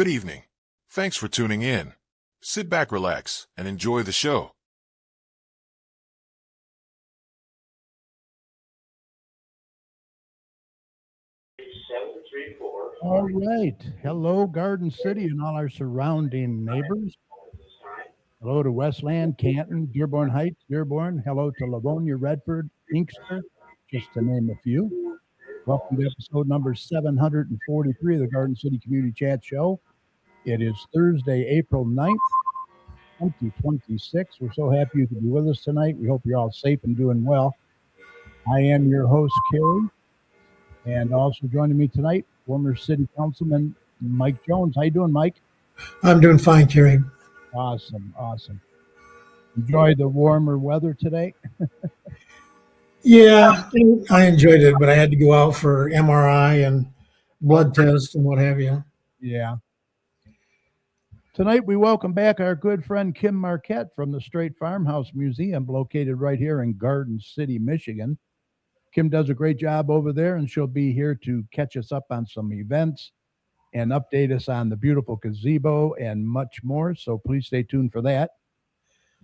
Good evening. Thanks for tuning in. Sit back, relax, and enjoy the show. All right. Hello, Garden City and all our surrounding neighbors. Hello to Westland, Canton, Dearborn Heights, Dearborn. Hello to Livonia, Redford, Inkster, just to name a few. Welcome to episode number 743 of the Garden City Community Chat Show. It is Thursday, April 9th, 2026. We're so happy you could be with us tonight. We hope you're all safe and doing well. I am your host, Kerry. And also joining me tonight, former City Councilman Mike Jones. How you doing, Mike? I'm doing fine, Kerry. Awesome. Enjoy the warmer weather today? Yeah, I enjoyed it, but I had to go out for MRI and blood tests and what have you. Yeah. Tonight, we welcome back our good friend Kim Marquette from the Straight Farmhouse Museum, located right here in Garden City, Michigan. Kim does a great job over there, and she'll be here to catch us up on some events and update us on the beautiful gazebo and much more. So please stay tuned for that.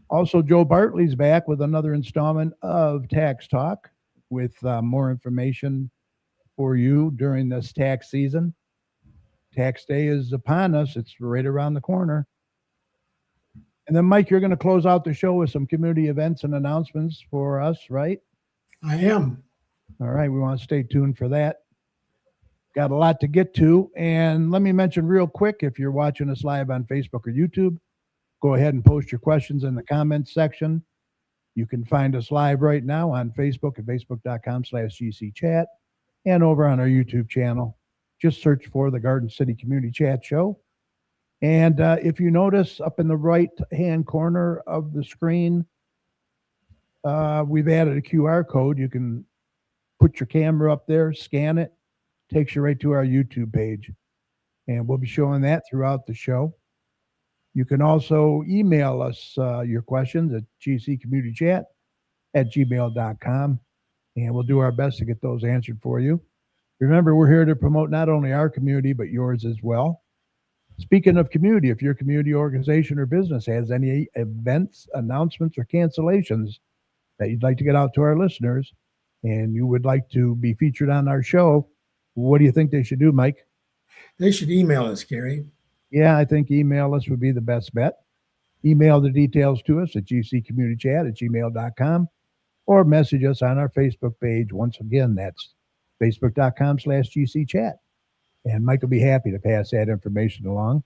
Also, Joe Bartley's back with another installment of Tax Talk with more information for you during this tax season. Tax day is upon us. It's right around the corner. And then, Mike, you're going to close out the show with some community events and announcements for us, right? I am. All right. We want to stay tuned for that. Got a lot to get to. And let me mention real quick, if you're watching us live on Facebook or YouTube, go ahead and post your questions in the comments section. You can find us live right now on Facebook at facebook.com/GCChat and over on our YouTube channel. Just search for the Garden City Community Chat Show. And if you notice up in the right-hand corner of the screen, we've added a QR code. You can put your camera up there, scan it, takes you right to our YouTube page. And we'll be showing that throughout the show. You can also email us your questions at gccommunitychat@gmail.com, and we'll do our best to get those answered for you. Remember, we're here to promote not only our community, but yours as well. Speaking of community, if your community organization or business has any events, announcements, or cancellations that you'd like to get out to our listeners, and you would like to be featured on our show, what do you think they should do, Mike? They should email us, Kerry. Yeah, I think email us would be the best bet. Email the details to us at gccommunitychat@gmail.com or message us on our Facebook page. Once again, that's facebook.com/gcchat. And Mike will be happy to pass that information along.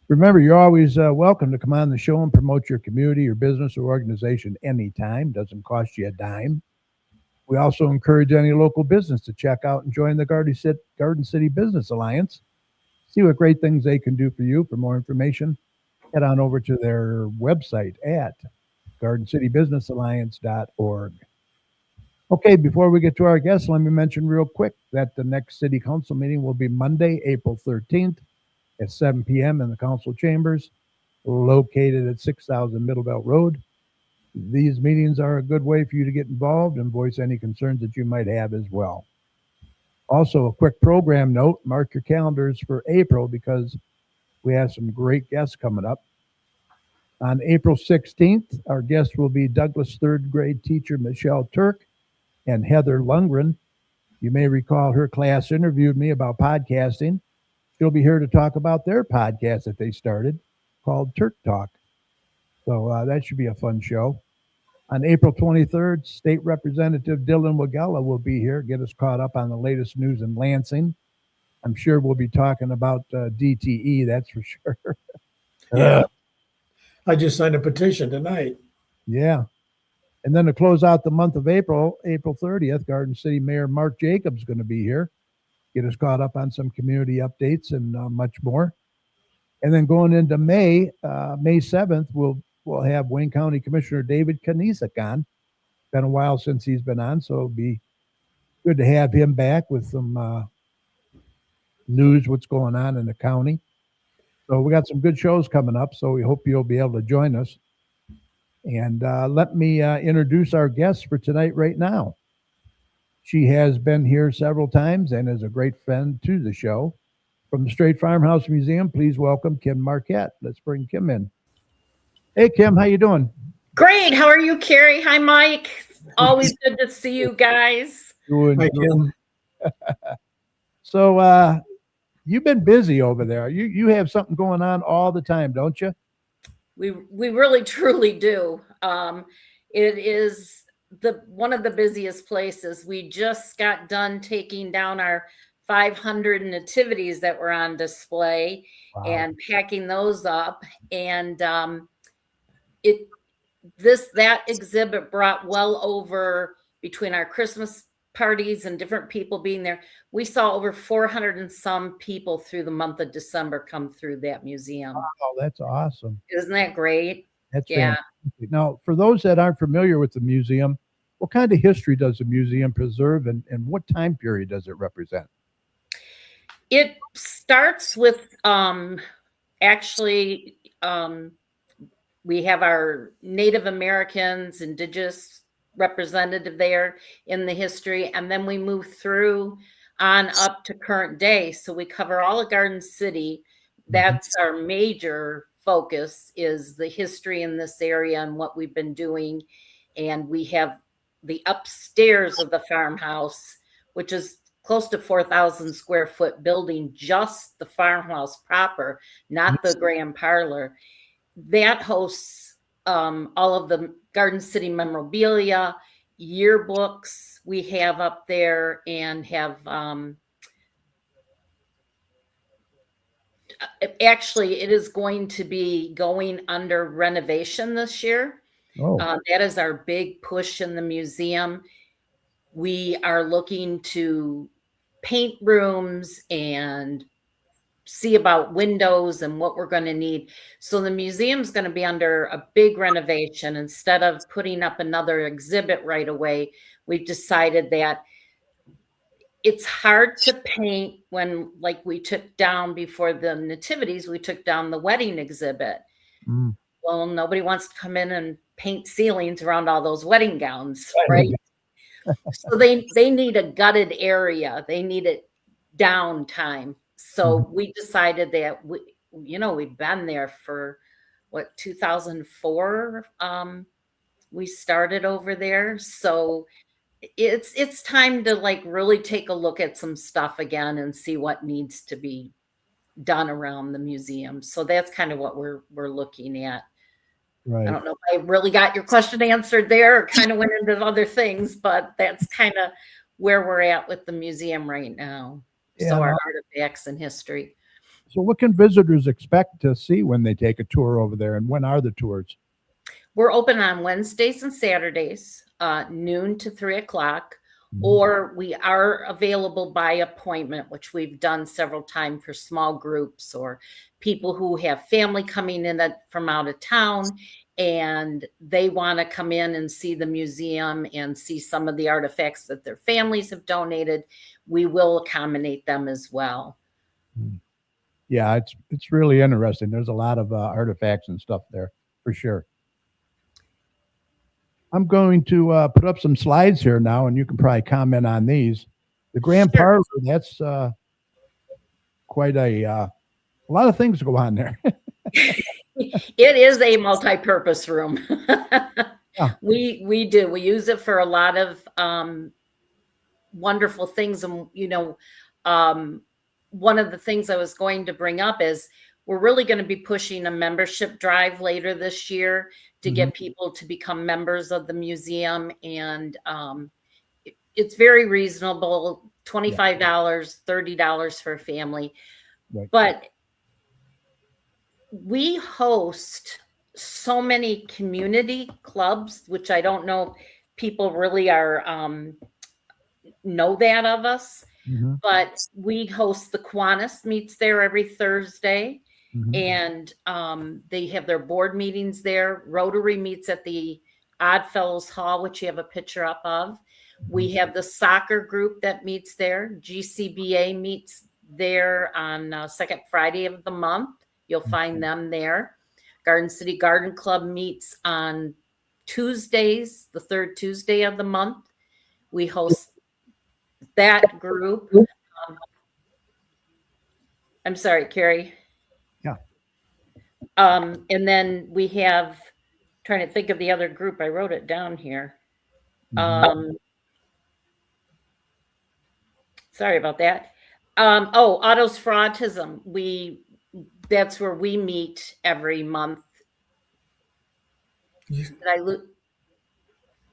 Remember, you're always welcome to come on the show and promote your community, your business, or organization anytime. Doesn't cost you a dime. We also encourage any local business to check out and join the Garden City Business Alliance. See what great things they can do for you. For more information, head on over to their website at gardencitybusinessalliance.org. Okay, before we get to our guests, let me mention real quick that the next city council meeting will be Monday, April 13th at 7 p.m. in the council chambers located at 6000 Middlebelt Road. These meetings are a good way for you to get involved and voice any concerns that you might have as well. Also, a quick program note, mark your calendars for April because we have some great guests coming up. On April 16th, our guests will be Douglas third grade teacher Michelle Turk and Heather Lundgren. You may recall her class interviewed me about podcasting. She'll be here to talk about their podcast that they started called Turk Talk. So that should be a fun show. On April 23rd, State Representative Dylan Wagella will be here, get us caught up on the latest news in Lansing. I'm sure we'll be talking about DTE, that's for sure. Yeah. I just signed a petition tonight. Yeah. And then to close out the month of April 30th, Garden City Mayor Mark Jacobs is going to be here, get us caught up on some community updates and much more. And then going into May 7th, we'll have Wayne County Commissioner David Kanisak on. Been a while since he's been on, so it'll be good to have him back with some news, what's going on in the county. So we got some good shows coming up, so we hope you'll be able to join us. And let me introduce our guest for tonight right now. She has been here several times and is a great friend to the show. From the Straight Farmhouse Museum, please welcome Kim Marquette. Let's bring Kim in. Hey, Kim, how you doing? Great. How are you, Carrie? Hi, Mike. Always good to see you guys. Doing Hi, good. Kim. So, you've been busy over there. You have something going on all the time, don't you? We really truly do. It is one of the busiest places. We just got done taking down our 500 nativities that were on display Wow. and packing those up. And that exhibit brought well over, between our Christmas parties and different people being there, we saw over 400 and some people through the month of December come through that museum. Oh, that's awesome. Isn't that great? That's Yeah. fantastic. Now, for those that aren't familiar with the museum, what kind of history does the museum preserve, and what time period does it represent? It starts with we have our Native Americans, Indigenous representative there in the history, and then we move through on up to current day. So we cover all of Garden City. That's our major focus, is the history in this area and what we've been doing. And we have the upstairs of the farmhouse, which is close to 4,000 square foot building, just the farmhouse proper, not the grand parlor. That hosts all of the Garden City memorabilia, yearbooks we have up there, and have actually, it is going to be going under renovation this year. Oh, That is our big push in the museum. We are looking to paint rooms and see about windows and what we're going to need. So the museum's going to be under a big renovation. Instead of putting up another exhibit right away, we've decided that it's hard to paint when, like, we took down before the nativities, we took down the wedding exhibit. Mm. Well, nobody wants to come in and paint ceilings around all those wedding gowns, right? So they need a gutted area. They need it downtime. So we decided that we've been there for 2004. We started over there. So it's time to really take a look at some stuff again and see what needs to be done around the museum. So that's kind of what we're looking at. Right. I don't know if I really got your question answered there, or kind of went into other things, but that's kind of where we're at with the museum right now. Yeah. So our artifacts and history. So what can visitors expect to see when they take a tour over there, and when are the tours? We're open on Wednesdays and Saturdays, noon to 3:00, or we are available by appointment, which we've done several times for small groups or people who have family coming in from out of town and they want to come in and see the museum and see some of the artifacts that their families have donated. We will accommodate them as well. Yeah, it's really interesting. There's a lot of artifacts and stuff there for sure. I'm going to put up some slides here now, and you can probably comment on these. The grand parlor, that's quite a lot of things go on there. It is a multi-purpose room. Yeah. We use it for a lot of wonderful things. And one of the things I was going to bring up is we're really going to be pushing a membership drive later this year to get people to become members of the museum. And it's very reasonable, $25, $30 for a family. Right. But we host so many community clubs, which I don't know if people really know that of us. But we host the Kiwanis meets there every Thursday. And they have their board meetings there. Rotary meets at the Oddfellows Hall, which you have a picture up of. We have the soccer group that meets there. GCBA meets there on second Friday of the month. You'll find them there. Garden City Garden Club meets on Tuesdays, the third Tuesday of the month. We host that group. I'm sorry, Carrie. Yeah. And then we have, trying to think of the other group. I wrote it down here. Sorry about that. Autos for Autism. That's where we meet every month. Did I lose?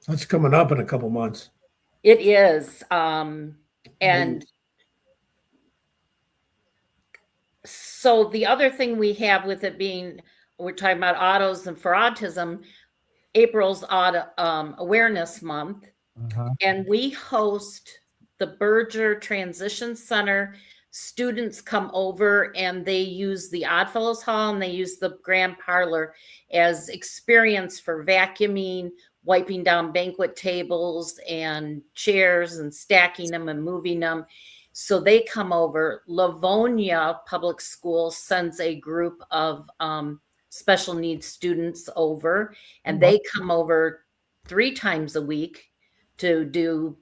That's coming up in a couple months. It is. And so the other thing we have with it being, we're talking about autos and for autism, April's Awareness Month. And we host the Berger Transition Center. Students come over and they use the Oddfellows Hall and they use the Grand Parlor as experience for vacuuming, wiping down banquet tables and chairs and stacking them and moving them. So they come over. Livonia Public Schools sends a group of special needs students over, and they come over 3 times a week to do,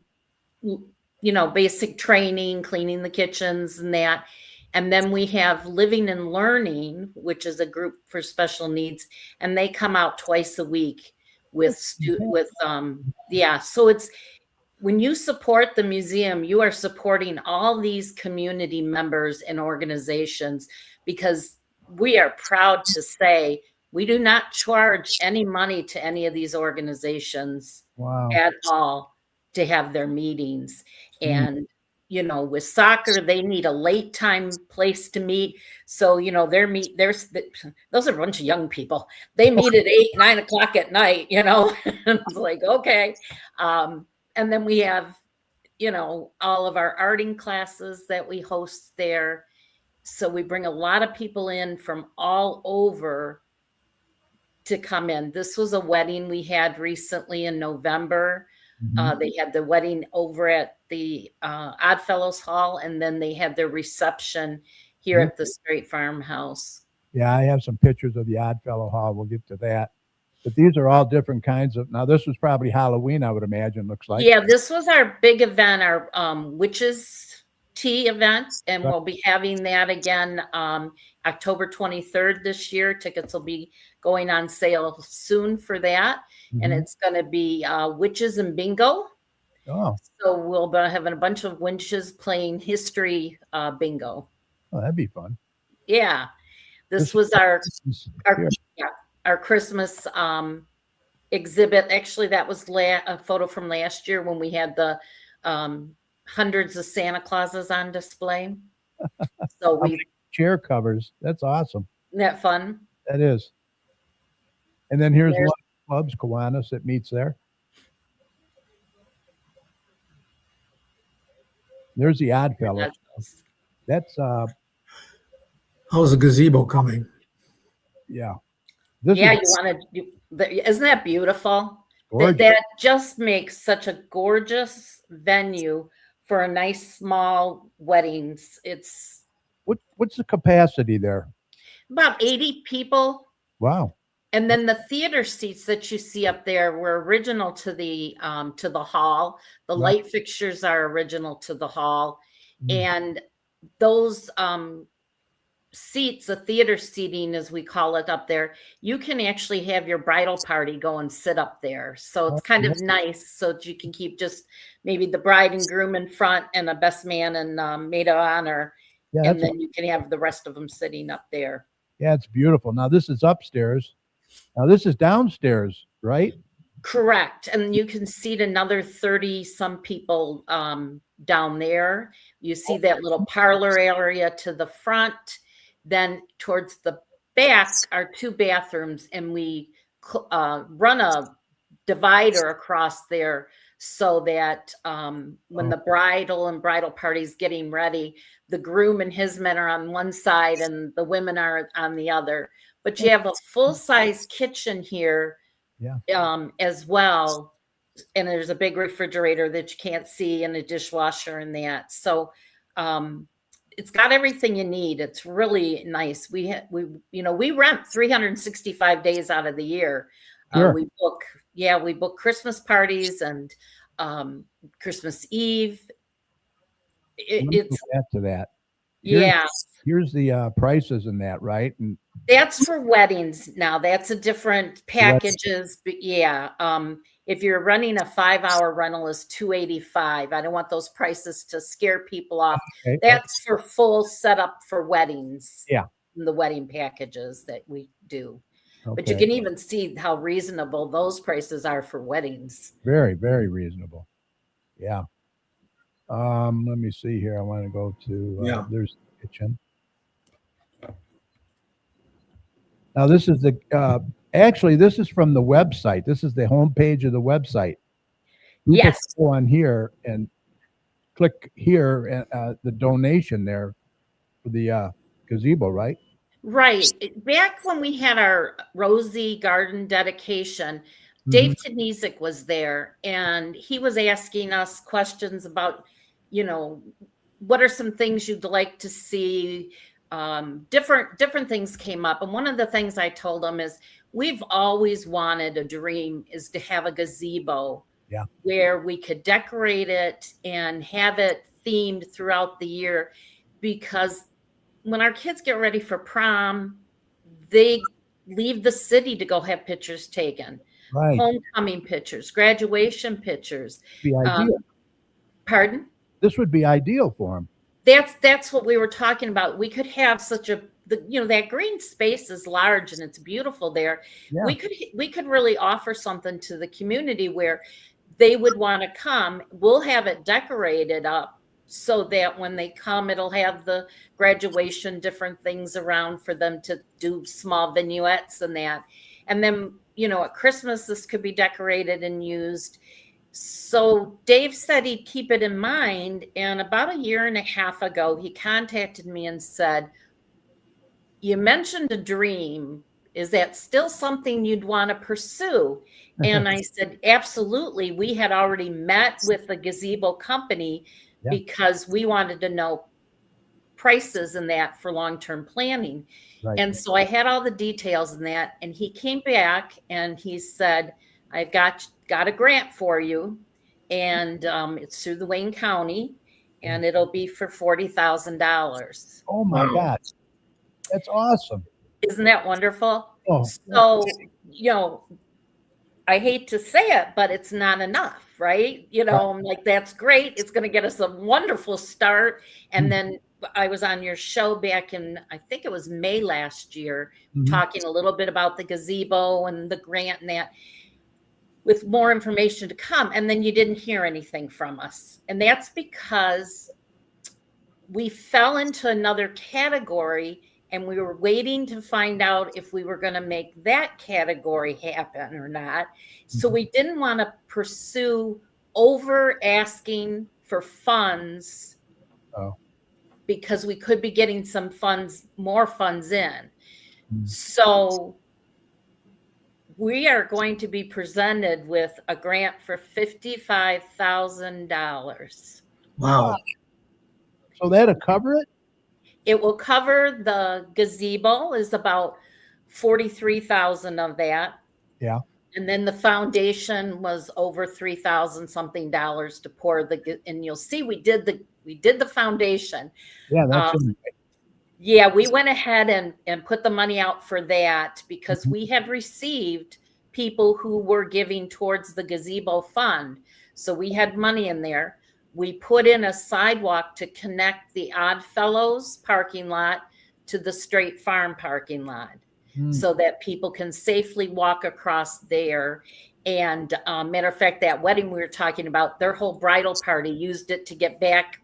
basic training, cleaning the kitchens and that. And then we have Living and Learning, which is a group for special needs, and they come out twice a week with so it's, when you support the museum, you are supporting all these community members and organizations, because we are proud to say we do not charge any money to any of these organizations at all to have their meetings. And with soccer, they need a late time place to meet. So, those are a bunch of young people. They meet at 8, 9 o'clock at night, It's like, okay. And then we have, all of our arting classes that we host there. So we bring a lot of people in from all over to come in. This was a wedding we had recently in November. They had the wedding over at the Oddfellows Hall, and then they had their reception here at the Straight Farmhouse. Yeah, I have some pictures of the Oddfellow Hall. We'll get to that. But these are all different kinds of. Now, this was probably Halloween, I would imagine. Looks like. Yeah, this was our big event, our witches tea event, and we'll be having that again October 23rd this year. Tickets will be going on sale soon for that. And it's going to be witches and bingo. Oh. So we'll be having a bunch of witches playing history bingo. Oh, that'd be fun. Yeah. This was our Christmas exhibit. Actually, that was a photo from last year when we had the hundreds of Santa Clauses on display. So chair covers. That's awesome. Isn't that fun? That is. And then here's one of the clubs, Kiwanis, that meets there. There's the Oddfellows. That's how's the gazebo coming? Yeah. Isn't that beautiful? That just makes such a gorgeous venue for a nice small weddings. It's what's the capacity there? About 80 people. Wow. And then the theater seats that you see up there were original to the hall. The light fixtures are original to the hall. And those seats, the theater seating, as we call it up there, you can actually have your bridal party go and sit up there. So it's kind of nice, so that you can keep just maybe the bride and groom in front and a best man and maid of honor. Yeah, and then you can have the rest of them sitting up there. Yeah, it's beautiful. Now this is upstairs. Now this is downstairs, right? Correct. And you can seat another 30 some people down there. You see that little parlor area to the front. Then towards the back are 2 bathrooms, and we run a divider across there so that when the bridal party's getting ready, the groom and his men are on one side and the women are on the other. But you have a full-size kitchen here as well. And there's a big refrigerator that you can't see and a dishwasher and that. So it's got everything you need. It's really nice. We rent 365 days out of the year. Sure. We book Christmas parties and Christmas Eve. Let's add to that. Yeah. Here's the prices in that, right? And That's for weddings now. That's a different Wedding. packages, but yeah. If you're running a 5-hour rental is $285. I don't want those prices to scare people off. Okay. That's for full setup for weddings. Yeah. The wedding packages that we do. But you Okay. can even see how reasonable those prices are for weddings. Very, very reasonable. Yeah. Let me see here. I want to go to Yeah. there's the kitchen. Now this is the actually this is from the website. This is the homepage of the website. You Yes. just go on here and click here the donation there for the gazebo, right? Right. Back when we had our Rosie Garden dedication, Mhm. Dave Tanizik was there and he was asking us questions about, what are some things you'd like to see? Different things came up. And one of the things I told him is we've always wanted a dream is to have a gazebo where we could decorate it and have it themed throughout the year, because when our kids get ready for prom, they leave the city to go have pictures taken. Right. Homecoming pictures, graduation pictures. Be ideal. Pardon? This would be ideal for them. That's what we were talking about. We could have such that green space is large and it's beautiful there. Yeah. We could really offer something to the community where they would want to come. We'll have it decorated up so that when they come, it'll have the graduation, different things around for them to do small vignettes and that. And then, at Christmas, this could be decorated and used. So Dave said he'd keep it in mind. And about a year and a half ago, he contacted me and said, you mentioned a dream. Is that still something you'd want to pursue? And I said, absolutely. We had already met with the gazebo company because we wanted to know prices and that for long-term planning. Right. And so I had all the details in that. And he came back and he said, I've got a grant for you. And it's through the Wayne County and it'll be for $40,000. Oh my God. That's awesome. Isn't that wonderful? Oh, so, I hate to say it, but it's not enough, right? I'm like, that's great. It's going to get us a wonderful start. And then I was on your show back in, I think it was May last year, talking a little bit about the gazebo and the grant and that, with more information to come. And then you didn't hear anything from us. And that's because we fell into another category and we were waiting to find out if we were going to make that category happen or not. So we didn't want to pursue over asking for funds because we could be getting more funds in. So we are going to be presented with a grant for $55,000. Wow. So that'll cover it? It will cover the gazebo is about 43,000 of that. Yeah. And then the foundation was over $3,000 something to pour and you'll see we did the foundation. Yeah, that's yeah, we went ahead and put the money out for that because we had received people who were giving towards the gazebo fund. So we had money in there. We put in a sidewalk to connect the Oddfellows parking lot to the Straight Farm parking lot so that people can safely walk across there. And matter of fact, that wedding we were talking about, their whole bridal party used it to get back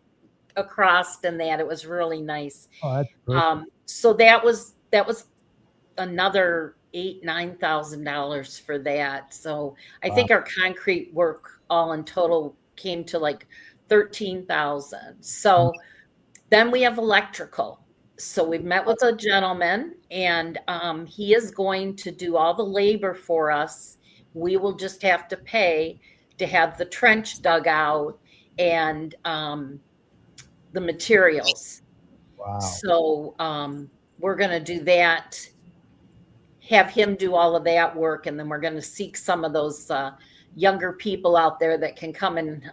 across and that. It was really nice. Oh, that's perfect. So that was another $9,000 for that. So I think our concrete work all in total came to like 13,000. So then we have electrical. So we've met with a gentleman and he is going to do all the labor for us. We will just have to pay to have the trench dug out and the materials. Wow. So we're going to do that, have him do all of that work. And then we're going to seek some of those younger people out there that can come and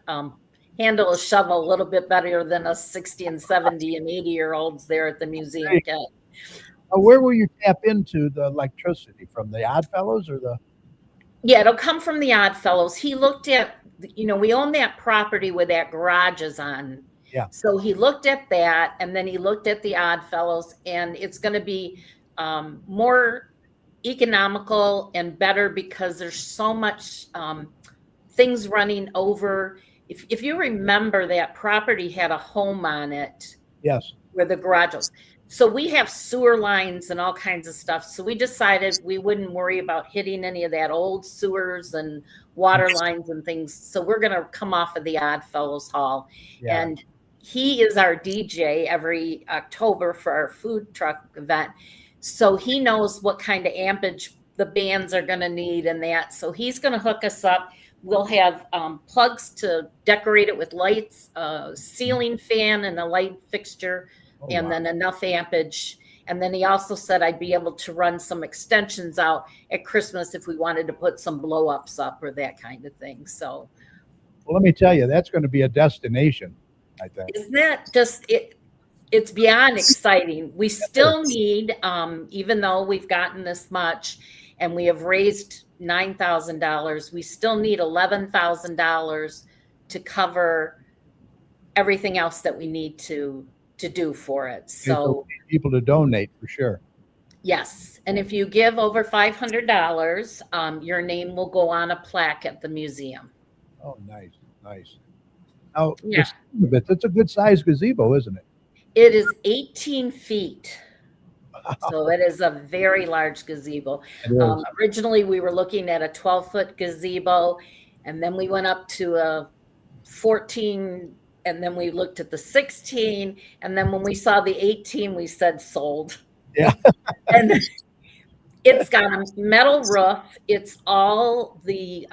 handle a shovel a little bit better than us 60 and 70 and 80-year-olds there at the museum can. Where will you tap into the electricity from? The Odd Fellows or the? Yeah, it'll come from the Odd Fellows. He looked at, we own that property where that garage is on. Yeah. So he looked at that, and then he looked at the Odd Fellows, and it's going to be more economical and better because there's so much things running over. If you remember, that property had a home on it. Yes. Where the garage was. So we have sewer lines and all kinds of stuff. So we decided we wouldn't worry about hitting any of that old sewers and water lines and things. So we're going to come off of the Odd Fellows Hall. Yeah. And he is our DJ every October for our food truck event. So he knows what kind of ampage the bands are going to need and that. So he's going to hook us up. We'll have plugs to decorate it with lights, a ceiling fan and a light fixture. And then enough ampage. And then he also said I'd be able to run some extensions out at Christmas if we wanted to put some blow ups up or that kind of thing. So, well, let me tell you, that's going to be a destination, I think. Isn't that just it? It's beyond exciting. We still need, even though we've gotten this much and we have raised $9,000, we still need $11,000 to cover everything else that we need to do for it. So people to donate for sure. Yes. And if you give over $500, your name will go on a plaque at the museum. Oh, nice. Nice. Now, yeah. It's a good sized gazebo, isn't it? It is 18 feet. So it is a very large gazebo. Originally, we were looking at a 12-foot gazebo, and then we went up to a 14, and then we looked at the 16, and then when we saw the 18, we said sold. Yeah. And it's got a metal roof. It's all the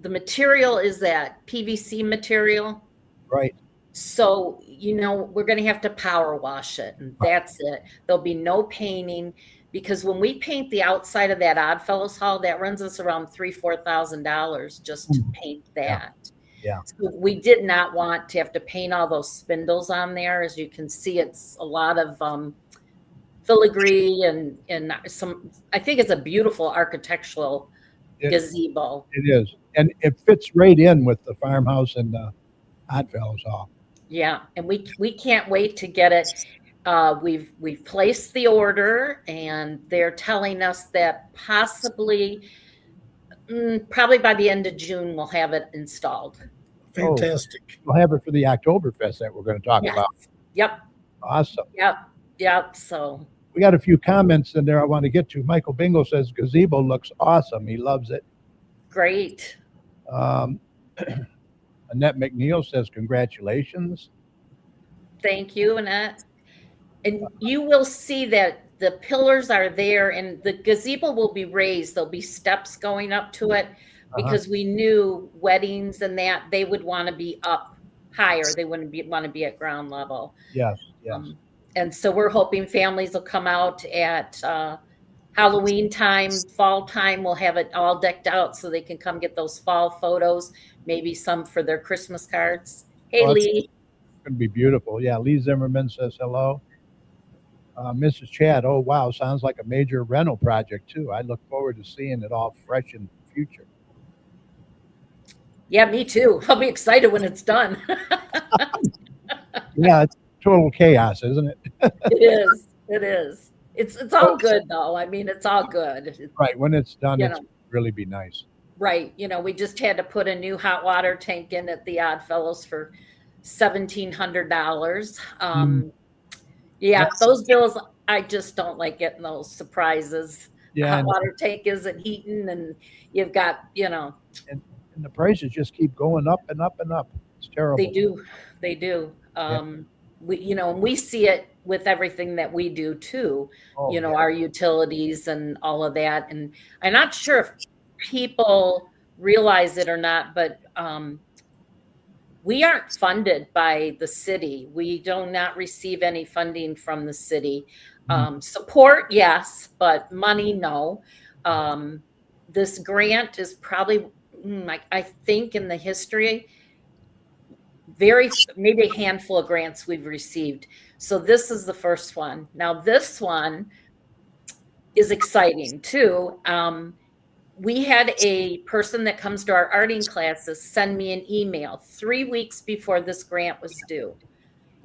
material is that PVC material. Right. So, we're going to have to power wash it, and that's it. There'll be no painting, because when we paint the outside of that Odd Fellows Hall, that runs us around $3,000-$4,000 just to paint that. Yeah. So we did not want to have to paint all those spindles on there. As you can see, it's a lot of filigree and some. I think it's a beautiful architectural gazebo. It is, and it fits right in with the farmhouse and the Odd Fellows Hall. Yeah, and we can't wait to get it. We've placed the order, and they're telling us that probably by the end of June we'll have it installed. Fantastic. We'll have it for the Oktoberfest that we're going to talk about. Yep. Awesome. Yep. So we got a few comments in there I want to get to. Michael Bingo says gazebo looks awesome. He loves it. Great. Annette McNeil says congratulations. Thank you, Annette. And you will see that the pillars are there, and the gazebo will be raised. There'll be steps going up to it, because we knew weddings and that they would want to be up higher. They wouldn't want to be at ground level. Yes. And so we're hoping families will come out at Halloween time, fall time. We'll have it all decked out so they can come get those fall photos, maybe some for their Christmas cards. Hey, Lee. It's going to be beautiful. Yeah, Lee Zimmerman says hello. Mrs. Chad, oh, wow, sounds like a major rental project, too. I look forward to seeing it all fresh in the future. Yeah, me too. I'll be excited when it's done. Yeah, it's total chaos, isn't it? It is. It's all good, though. I mean, it's all good. Right. When it's done, it's really be nice. Right. We just had to put a new hot water tank in at the Odd Fellows for $1,700. Yeah, those bills, I just don't like getting those surprises. Yeah, the hot water tank isn't heating, and you've got, And the prices just keep going up and up and up. It's terrible. They do. We see it with everything that we do too. Our utilities and all of that. And I'm not sure if people realize it or not, but we aren't funded by the city. We do not receive any funding from the city. Support, yes, but money, no. This grant is probably I think in the history, maybe a handful of grants we've received. So this is the first one. Now this one is exciting too. We had a person that comes to our arting classes send me an email 3 weeks before this grant was due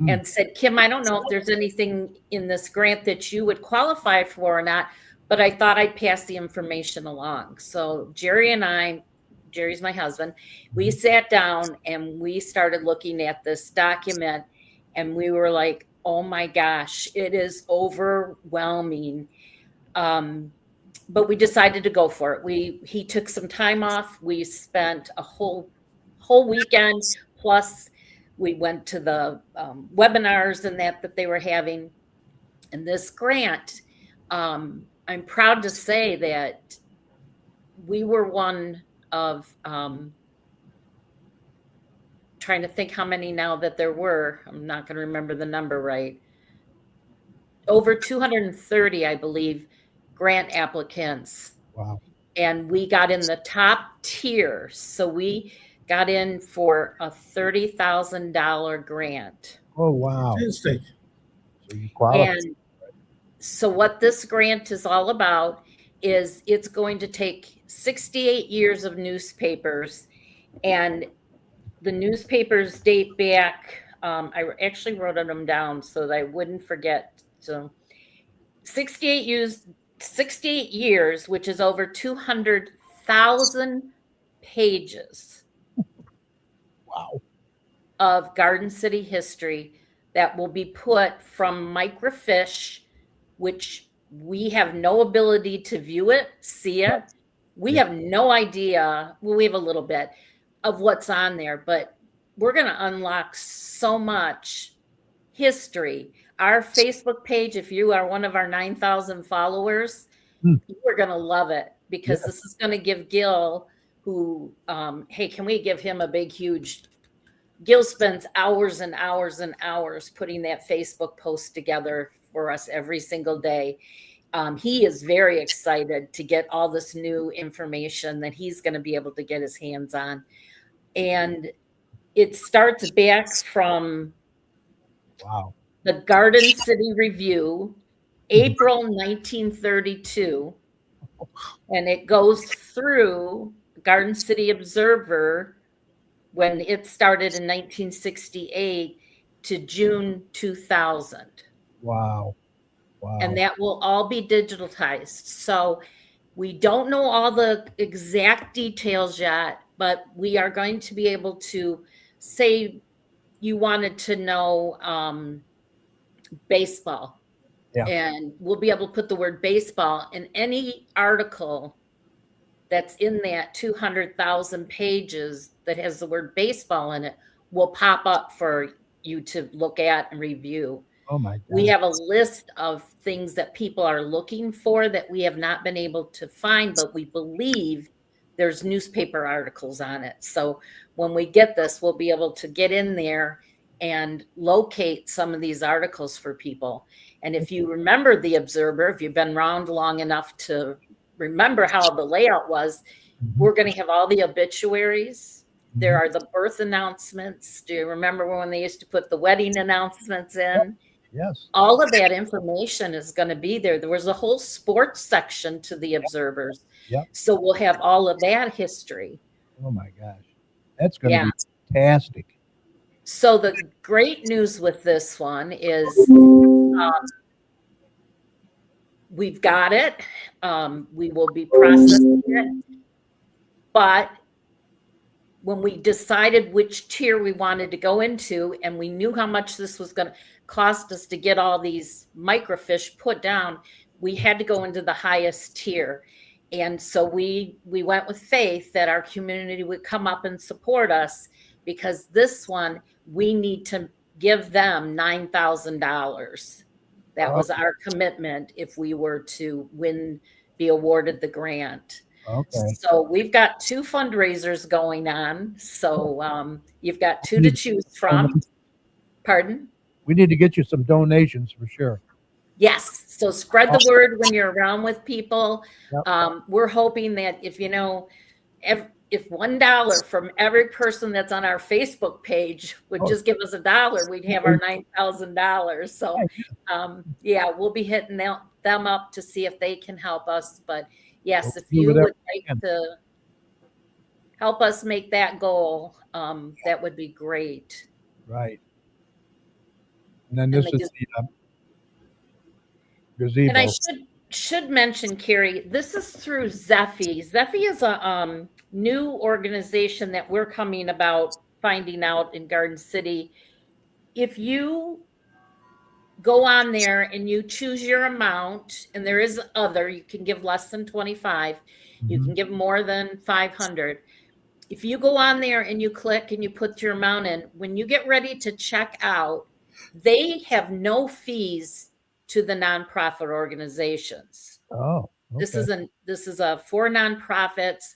and said, Kim, I don't know if there's anything in this grant that you would qualify for or not, but I thought I'd pass the information along. So Jerry and I, Jerry's my husband, we sat down and we started looking at this document and we were like, oh my gosh, it is overwhelming. But we decided to go for it. He took some time off. We spent a whole weekend, plus we went to the webinars and that they were having. And this grant, I'm proud to say that we were one of, trying to think how many now that there were. I'm not going to remember the number right. Over 230, I believe, grant applicants. Wow. And we got in the top tier. So we got in for a $30,000 grant. Oh, wow. Fantastic. So you qualify. And so what this grant is all about is it's going to take 68 years of newspapers, and the newspapers date back, I actually wrote them down so that I wouldn't forget. So 68 years, which is over 200,000 pages. Wow. Of Garden City history that will be put from microfiche, which we have no ability to view it, see it. We have no idea. Well, we have a little bit of what's on there, but we're going to unlock so much history. Our Facebook page, if you are one of our 9,000 followers, you're going to love it, because this is going to give Gil, who, hey, can we give him a big, huge, Gil spends hours and hours and hours putting that Facebook post together for us every single day. He is very excited to get all this new information that he's going to be able to get his hands on. And it starts back from the Garden City Review, April 1932, and it goes through Garden City Observer when it started in 1968 to June 2000. Wow. And that will all be digitalized. So we don't know all the exact details yet, but we are going to be able to say you wanted to know baseball. Yeah. And we'll be able to put the word baseball in any article that's in that 200,000 pages that has the word baseball in it will pop up for you to look at and review. Oh my God. We have a list of things that people are looking for that we have not been able to find, but we believe there's newspaper articles on it. So when we get this, we'll be able to get in there and locate some of these articles for people. And if you remember the Observer, if you've been around long enough to remember how the layout was, we're going to have all the obituaries. There are the birth announcements. Do you remember when they used to put the wedding announcements in? Yes. All of that information is going to be there. There was a whole sports section to the Observers. Yep. So we'll have all of that history. Oh my gosh. That's going to be fantastic. So the great news with this one is we've got it. We will be processing it. But when we decided which tier we wanted to go into, and we knew how much this was going to cost us to get all these microfiche put down, we had to go into the highest tier. And so we went with faith that our community would come up and support us, because this one, we need to give them $9,000. That was our commitment if we were to be awarded the grant. Okay. So we've got 2 fundraisers going on. So you've got 2 to choose from. Pardon? We need to get you some donations for sure. Yes. So spread the word when you're around with people. Yep. We're hoping that if if $1 from every person that's on our Facebook page would just give us $1, we'd have our $9,000. So, yeah, we'll be hitting them up to see if they can help us. But yes, if you would like to help us make that goal, that would be great. Right. And then this is the gazebo. And I should mention, Carrie, this is through Zephy. Zephy is a new organization that we're coming about finding out in Garden City. If you go on there and you choose your amount, and there is other, you can give less than 25, you can give more than 500. If you go on there and you click and you put your amount in, when you get ready to check out, they have no fees to the nonprofit organizations. Oh, okay. This is a for nonprofits.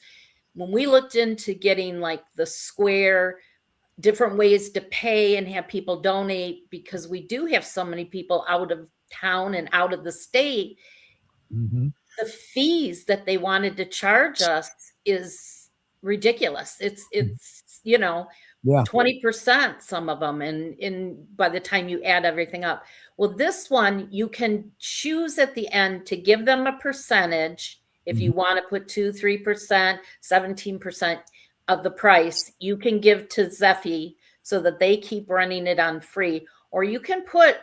When we looked into getting like the Square, different ways to pay and have people donate, because we do have so many people out of town and out of the state, the fees that they wanted to charge us is ridiculous. It's 20%, some of them, and by the time you add everything up. Well, this one, you can choose at the end to give them a percentage. If you want to put 2, 3%, 17% of the price, you can give to Zephy so that they keep running it on free. Or you can put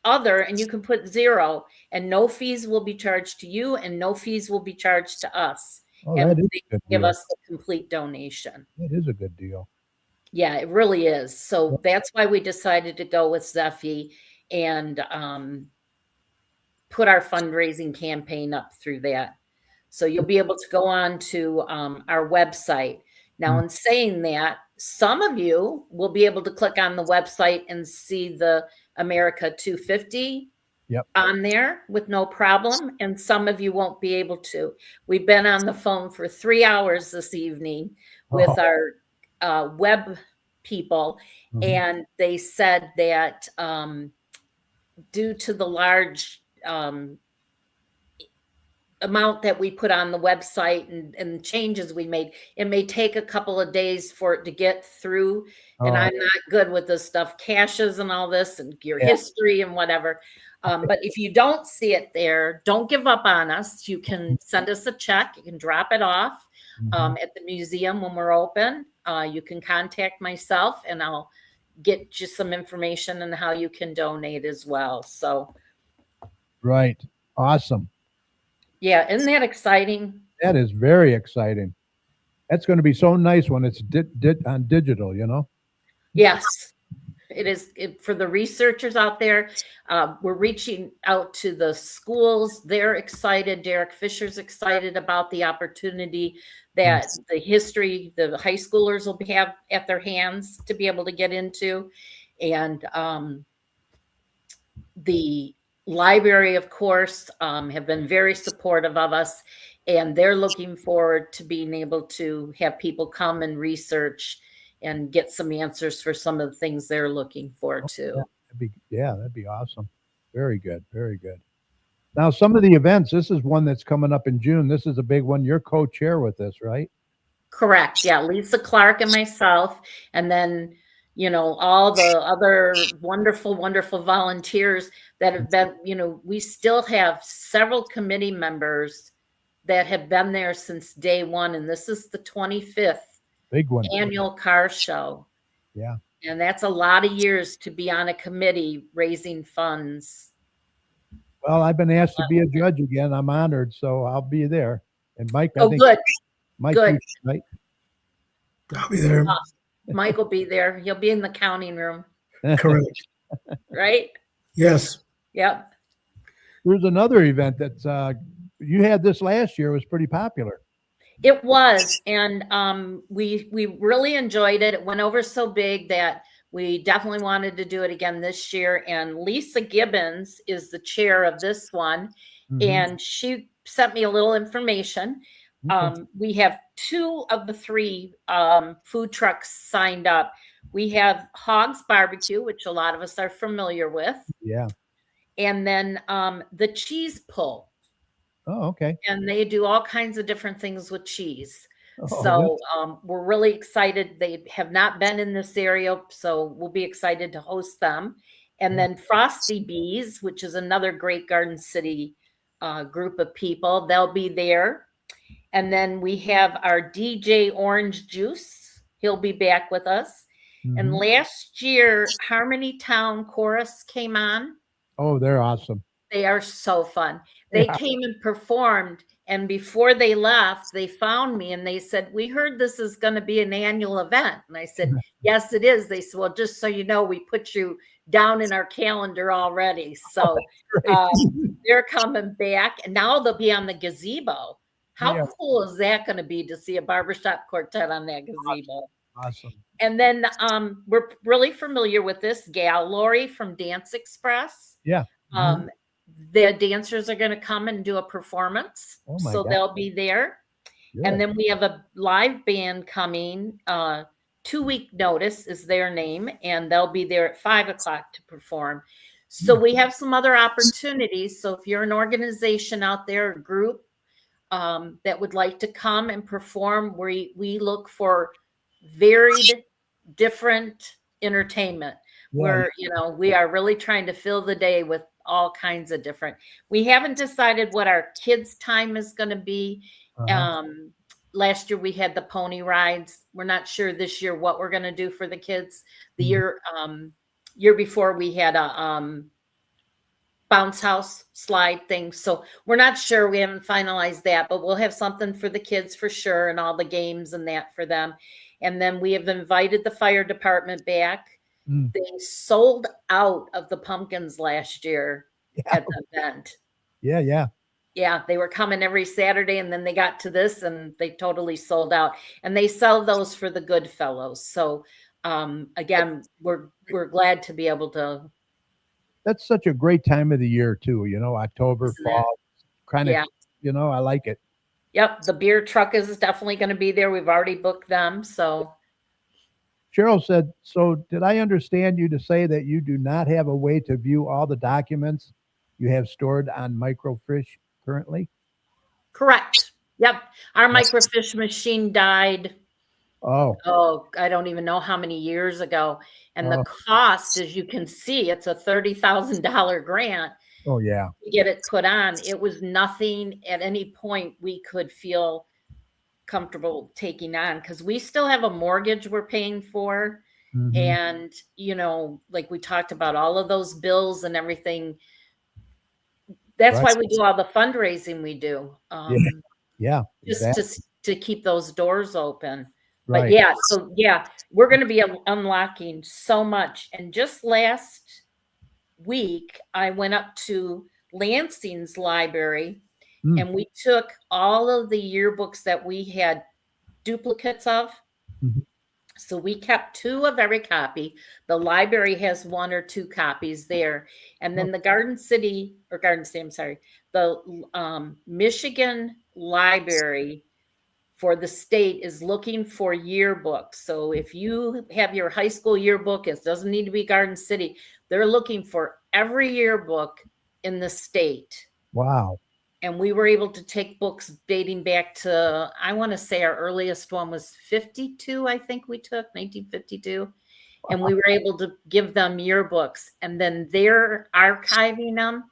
other, and you can put 0, and no fees will be charged to you, and no fees will be charged to us. Oh, and that is they a good give deal. us the complete donation. That is a good deal. Yeah, it really is. So that's why we decided to go with Zephy and put our fundraising campaign up through that. So you'll be able to go on to our website. Now, in saying that, some of you will be able to click on the website and see the America 250 on there with no problem. And some of you won't be able to. We've been on the phone for 3 hours this evening with our web people, and they said that due to the large amount that we put on the website and changes we made, it may take a couple of days for it to get through. And I'm not good with this stuff, caches and all this, and your history and whatever. But if you don't see it there, don't give up on us. You can send us a check. You can drop it off at the museum when we're open. You can contact myself, and I'll get you some information on how you can donate as well. So, right. Awesome. Yeah, isn't that exciting? That is very exciting. That's going to be so nice when it's on digital, Yes, it is. For the researchers out there, we're reaching out to the schools. They're excited. Derek Fisher's excited about the opportunity that the history, the high schoolers will have at their hands to be able to get into. And the library, of course, have been very supportive of us, and they're looking forward to being able to have people come and research and get some answers for some of the things they're looking for too. That'd be awesome. Very good. Very good. Now, some of the events, this is one that's coming up in June. This is a big one. You're co-chair with this, right? Correct. Yeah. Lisa Clark and myself. And then, all the other wonderful, wonderful volunteers that have been, we still have several committee members that have been there since day one. And this is the 25th big one annual car show. Yeah. And that's a lot of years to be on a committee raising funds. Well, I've been asked to be a judge again. I'm honored, so I'll be there. And Mike, I think good. Mike, Good. Right? I'll be there. Mike will be there. He'll be in the counting room. Correct. Right? Yes. Yep. There's another event that's you had this last year. It was pretty popular. It was, and we really enjoyed it. It went over so big that we definitely wanted to do it again this year. And Lisa Gibbons is the chair of this one, and she sent me a little information. We have 2 of the 3 food trucks signed up. We have Hogs Barbecue, which a lot of us are familiar with. Yeah. And then the Cheese Pull. Oh, okay. And they do all kinds of different things with cheese. Oh, So we're really excited. They have not been in this area, so we'll be excited to host them. And Yeah. then Frosty Bees, which is another great Garden City group of people, they'll be there. And then we have our DJ Orange Juice. He'll be back with us. And Mhm. last year, Harmony Town Chorus came on. Oh, they're awesome. They are so fun. They Yeah. came and performed, and before they left, they found me and they said, "We heard this is going to be an annual event." And I said, "Yes, it is." They said, "Well, just so you know, we put you down in our calendar already." So Great. they're coming back, and now they'll be on the gazebo. How Yeah. cool is that going to be to see a barbershop quartet on that gazebo? Awesome. And then we're really familiar with this gal, Lori from Dance Express. Yeah. Mhm. The dancers are going to come and do a performance. Oh my So God. they'll be there. Good. And then we have a live band coming. 2-week notice is their name, and they'll be there at 5 o'clock to perform. So we have some other opportunities. So if you're an organization out there, a group that would like to come and perform, we look for varied, different entertainment. Yeah. We are really trying to fill the day with all kinds of different. We haven't decided what our kids' time is going to be. Uh-huh. Last year we had the pony rides. We're not sure this year what we're going to do for the kids. The Mhm. year before we had a bounce house slide thing. So we're not sure. We haven't finalized that, but we'll have something for the kids for sure, and all the games and that for them. And then we have invited the fire department back. Mm. They sold out of the pumpkins last year Yeah. at the event. Yeah. Yeah. Yeah, they were coming every Saturday, and then they got to this and they totally sold out. And they sell those for the good fellows. So again, we're glad to be able to. That's such a great time of the year too. October, Isn't it? fall, kind of. Yeah. I like it. Yep, the beer truck is definitely going to be there. We've already booked them. So Cheryl said, "So did I understand you to say that you do not have a way to view all the documents you have stored on microfiche currently?" correct. Yep. Our microfiche machine died. Oh, I don't even know how many years ago. And the Oh. cost, as you can see, it's a $30,000 grant oh yeah. to get it put on. It was nothing at any point we could feel comfortable taking on, because we still have a mortgage we're paying for. Mhm. And, like we talked about, all of those bills and everything. That's Right. why we do all the fundraising we do. Yeah. Just Exactly. to keep those doors open. But Right. yeah, so yeah, we're going to be unlocking so much. And just last week, I went up to Lansing's library Mm. and we took all of the yearbooks that we had duplicates of. Mhm. So we kept 2 of every copy. The library has 1 or 2 copies there. And then the the Michigan Library for the state is looking for yearbooks. So if you have your high school yearbook, it doesn't need to be Garden City. They're looking for every yearbook in the state. Wow. And we were able to take books dating back to, I want to say our earliest one was 52, I think we took, 1952. And we were able to give them yearbooks, and then they're archiving them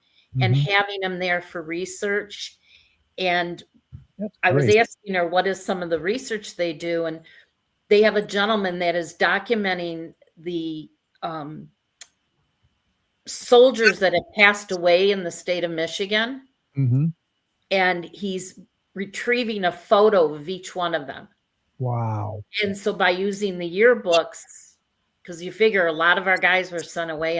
and Mhm. having them there for research. And That's I was great. asking her what is some of the research they do, and they have a gentleman that is documenting the soldiers that have passed away in the state of Michigan, Mhm. and he's retrieving a photo of each one of them. Wow. And so by using the yearbooks, because you figure a lot of our guys were sent away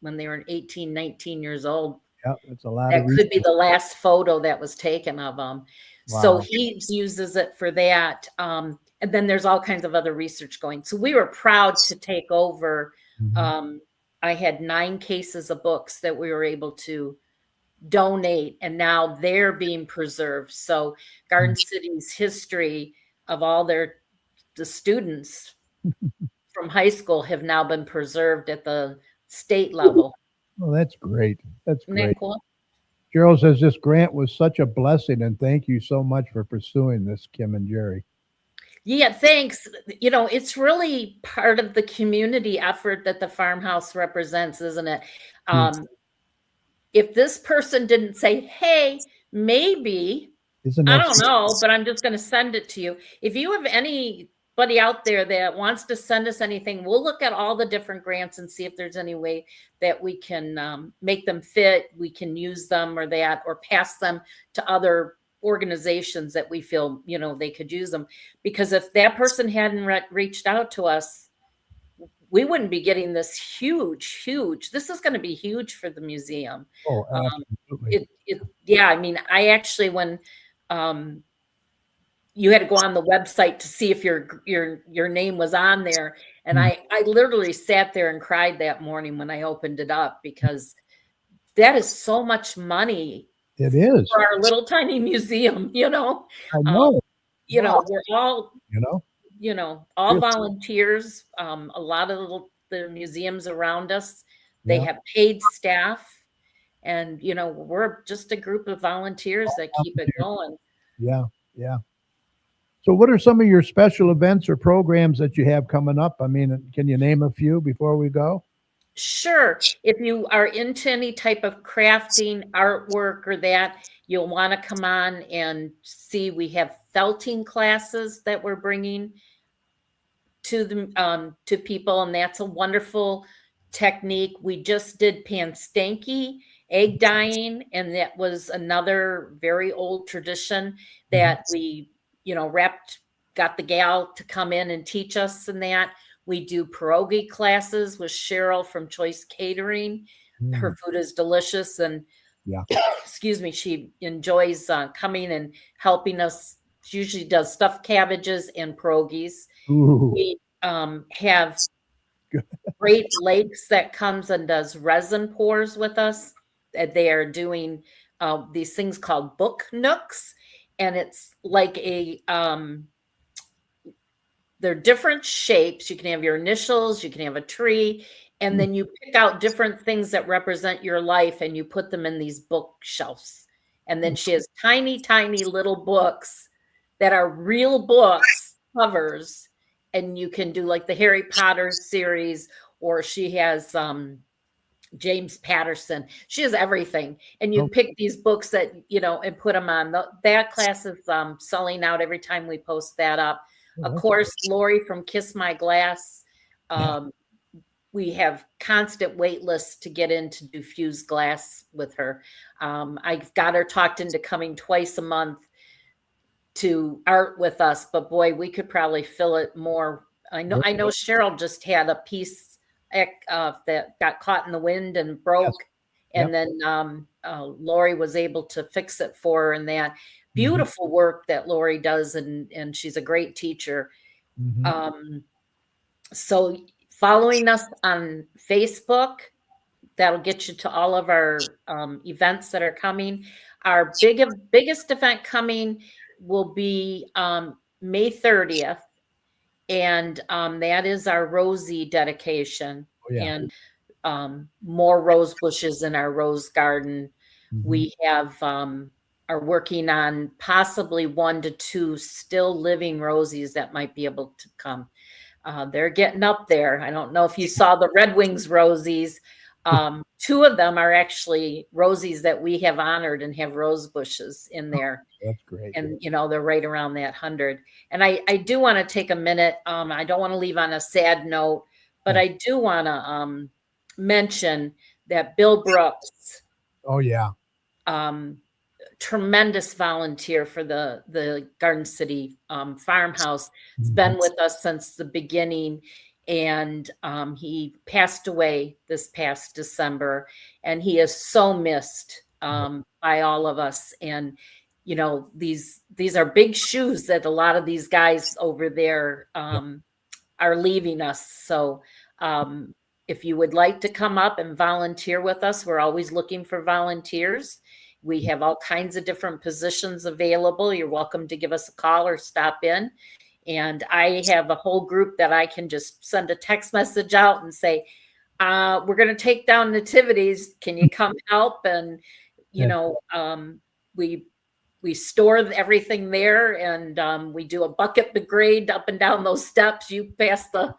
when they were 18, 19 years old. Yeah, it's a lot That of could be the last photo that was taken of them. So Wow. he uses it for that. And then there's all kinds of other research going. So we were proud to take over. Mhm. I had 9 cases of books that we were able to donate, and now they're being preserved. So Garden City's history of all the students from high school have now been preserved at the state level. Oh, that's great. That's Isn't that great. cool? Cheryl says this grant was such a blessing, and thank you so much for pursuing this, Kim and Jerry. Yeah, thanks. It's really part of the community effort that the farmhouse represents, isn't it? Mm. If this person didn't say, hey, maybe, Isn't I that don't know, but I'm just going to send it to you. If you have anybody out there that wants to send us anything, we'll look at all the different grants and see if there's any way that we can make them fit. We can use them or pass them to other organizations that we feel, they could use them. Because if that person hadn't reached out to us, we wouldn't be getting this huge. This is going to be huge for the museum. Oh, Um, absolutely. yeah, I mean, I actually, when you had to go on the website to see if your name was on there, and Mm. I literally sat there and cried that morning when I opened it up, because that is so much money It is. for our little tiny museum. I Um, know. Wow. we're all You know, all Yes. volunteers. A lot of the museums around us, they Yeah. have paid staff, and we're just a group of volunteers that keep it going. Yeah. Yeah. So what are some of your special events or programs that you have coming up? I mean, can you name a few before we go? Sure. If you are into any type of crafting, artwork, or that, you'll want to come on and see. We have felting classes that we're bringing to people, and that's a wonderful technique. We just did panstanky egg dyeing, and that was another very old tradition that we wrapped got the gal to come in and teach us. And that we do pierogi classes with Cheryl from Choice Catering. Her Mm. food is delicious, and Yeah. excuse me, she enjoys coming and helping us. She usually does stuffed cabbages and pierogies. Ooh. We have Great Lakes that comes and does resin pours with us. They are doing these things called book nooks, and it's like they're different shapes. You can have your initials, you can have a tree, and then you pick out different things that represent your life, and you put them in these bookshelves. And then she has tiny little books that are real books covers, and you can do like the Harry Potter series, or she has James Patterson. She has everything. And you Oh, pick these books that, and put them on. That class is selling out every time we post that up. Of that's course, Lori from Kiss My Glass. Yeah. We have constant wait lists to get in to do fused glass with her. I've got her talked into coming twice a month to art with us, but boy, we could probably fill it more. I know Cheryl just had a piece that got caught in the wind and broke. Yes. And then Lori was able to fix it for her, and that beautiful work that Lori does, and she's a great teacher. Mhm. So following us on Facebook, that'll get you to all of our events that are coming. Our biggest event coming will be May 30th, and that is our Rosie dedication. Oh, yeah. And more rose bushes in our rose garden. Mhm. We have are working on possibly 1 to 2 still living rosies that might be able to come. They're getting up there. I don't know if you saw the Red Wings rosies. 2 of them are actually rosies that we have honored and have rose bushes in there. That's great. And they're right around that 100. And I do want to take a minute. I don't want to leave on a sad note, but I do want to mention that Bill Brooks, Oh, yeah. tremendous volunteer for the Garden City farmhouse. He's Mhm. been with us since the beginning, and he passed away this past December, and he is so missed by all of us. And these are big shoes that a lot of these guys over there are leaving us. So if you would like to come up and volunteer with us, we're always looking for volunteers. We have all kinds of different positions available. You're welcome to give us a call or stop in. And I have a whole group that I can just send a text message out and say, we're going to take down nativities. Can you come help? And, we we store everything there, and we do a bucket degrade up and down those steps. You pass the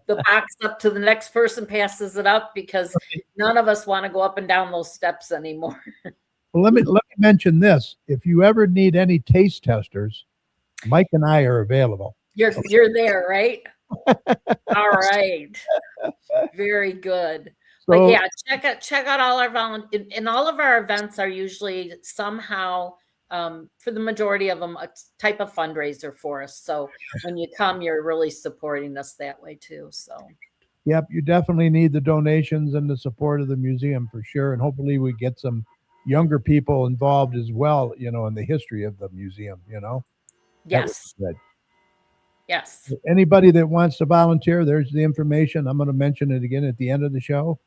box up to the next person, passes it up, because none of us want to go up and down those steps anymore. Well, let me mention this. If you ever need any taste testers, Mike and I are available. You're there, right? All right. Very good. So, But yeah, check out all our and all of our events are usually somehow, for the majority of them, a type of fundraiser for us. So when you come, you're really supporting us that way too. So yep, you definitely need the donations and the support of the museum for sure. And hopefully we get some younger people involved as well, in the history of the museum, yes. Good. Yes. Anybody that wants to volunteer, there's the information. I'm going to mention it again at the end of the show.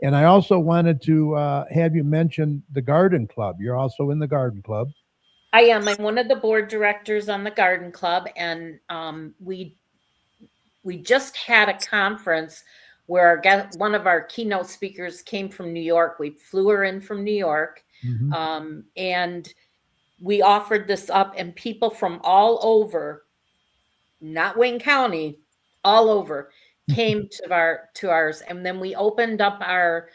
And I also wanted to have you mention the Garden Club. You're also in the Garden Club. I am. I'm one of the board directors on the Garden Club, and we just had a conference where one of our keynote speakers came from New York. We flew her in from New York, and we offered this up, and people from all over, not Wayne County, all over, came to ours. And then we opened up our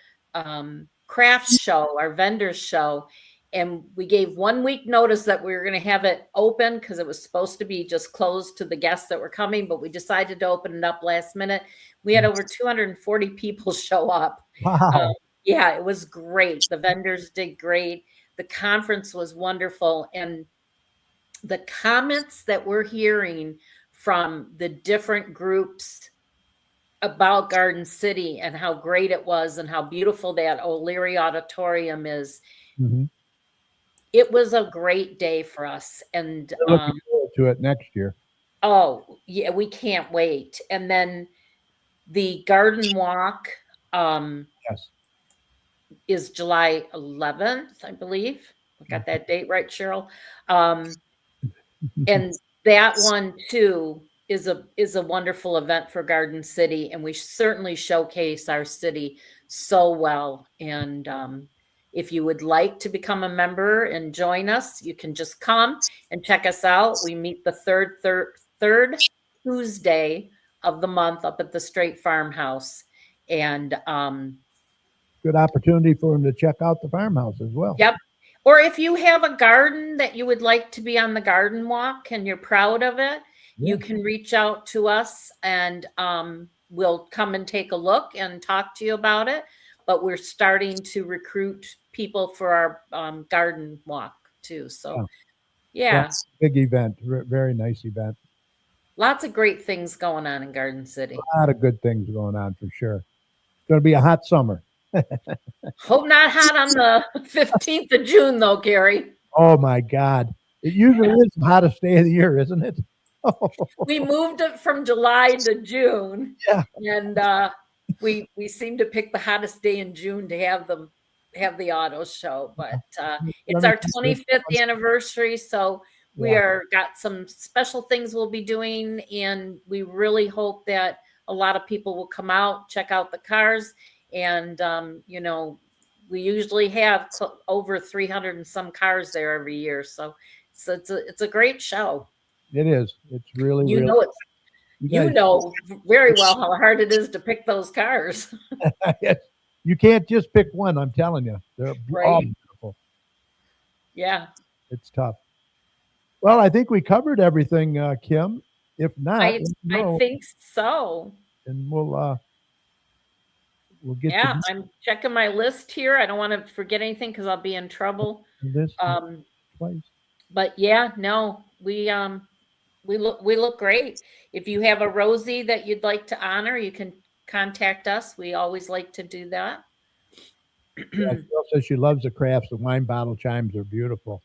crafts show, our vendors show, and we gave 1 week notice that we were going to have it open because it was supposed to be just closed to the guests that were coming, but we decided to open it up last minute. We had over 240 people show up. Wow. Yeah, it was great. The vendors did great. The conference was wonderful. And the comments that we're hearing from the different groups about Garden City and how great it was and how beautiful that O'Leary Auditorium is. It was a great day for us. And looking forward to it next year. Oh, yeah, we can't wait. And then the Garden Walk Yes. is July 11th, I believe. I got that date right, Cheryl. And that one too is a wonderful event for Garden City, and we certainly showcase our city so well. And if you would like to become a member and join us, you can just come and check us out. We meet the third Tuesday of the month up at the Straight Farmhouse, and good opportunity for them to check out the farmhouse as well. Yep. Or if you have a garden that you would like to be on the garden walk and you're proud of it, you can reach out to us, and we'll come and take a look and talk to you about it. But we're starting to recruit people for our garden walk too. So yeah. Big event. Very nice event. Lots of great things going on in Garden City. A lot of good things going on for sure. It's going to be a hot summer. Hope not hot on the 15th of June, though, Gary. Oh, my God. It usually is the hottest day of the year, isn't it? We moved it from July to June. Yeah. And we seem to pick the hottest day in June to have the auto show. But it's our 25th anniversary, so we got some special things we'll be doing, and we really hope that a lot of people will come out, check out the cars. And, we usually have over 300 and some cars there every year. So it's a great show. It is. It's really, you know very well how hard it is to pick those cars. You can't just pick one. I'm telling you, they're all beautiful. Yeah. It's tough. Well, I think we covered everything, Kim. If not, I think so. And we'll get. Yeah, I'm checking my list here. I don't want to forget anything because I'll be in trouble. This twice. But yeah, no, we look great. If you have a Rosie that you'd like to honor, you can contact us. We always like to do that. Yeah, says she loves the crafts. The wine bottle chimes are beautiful.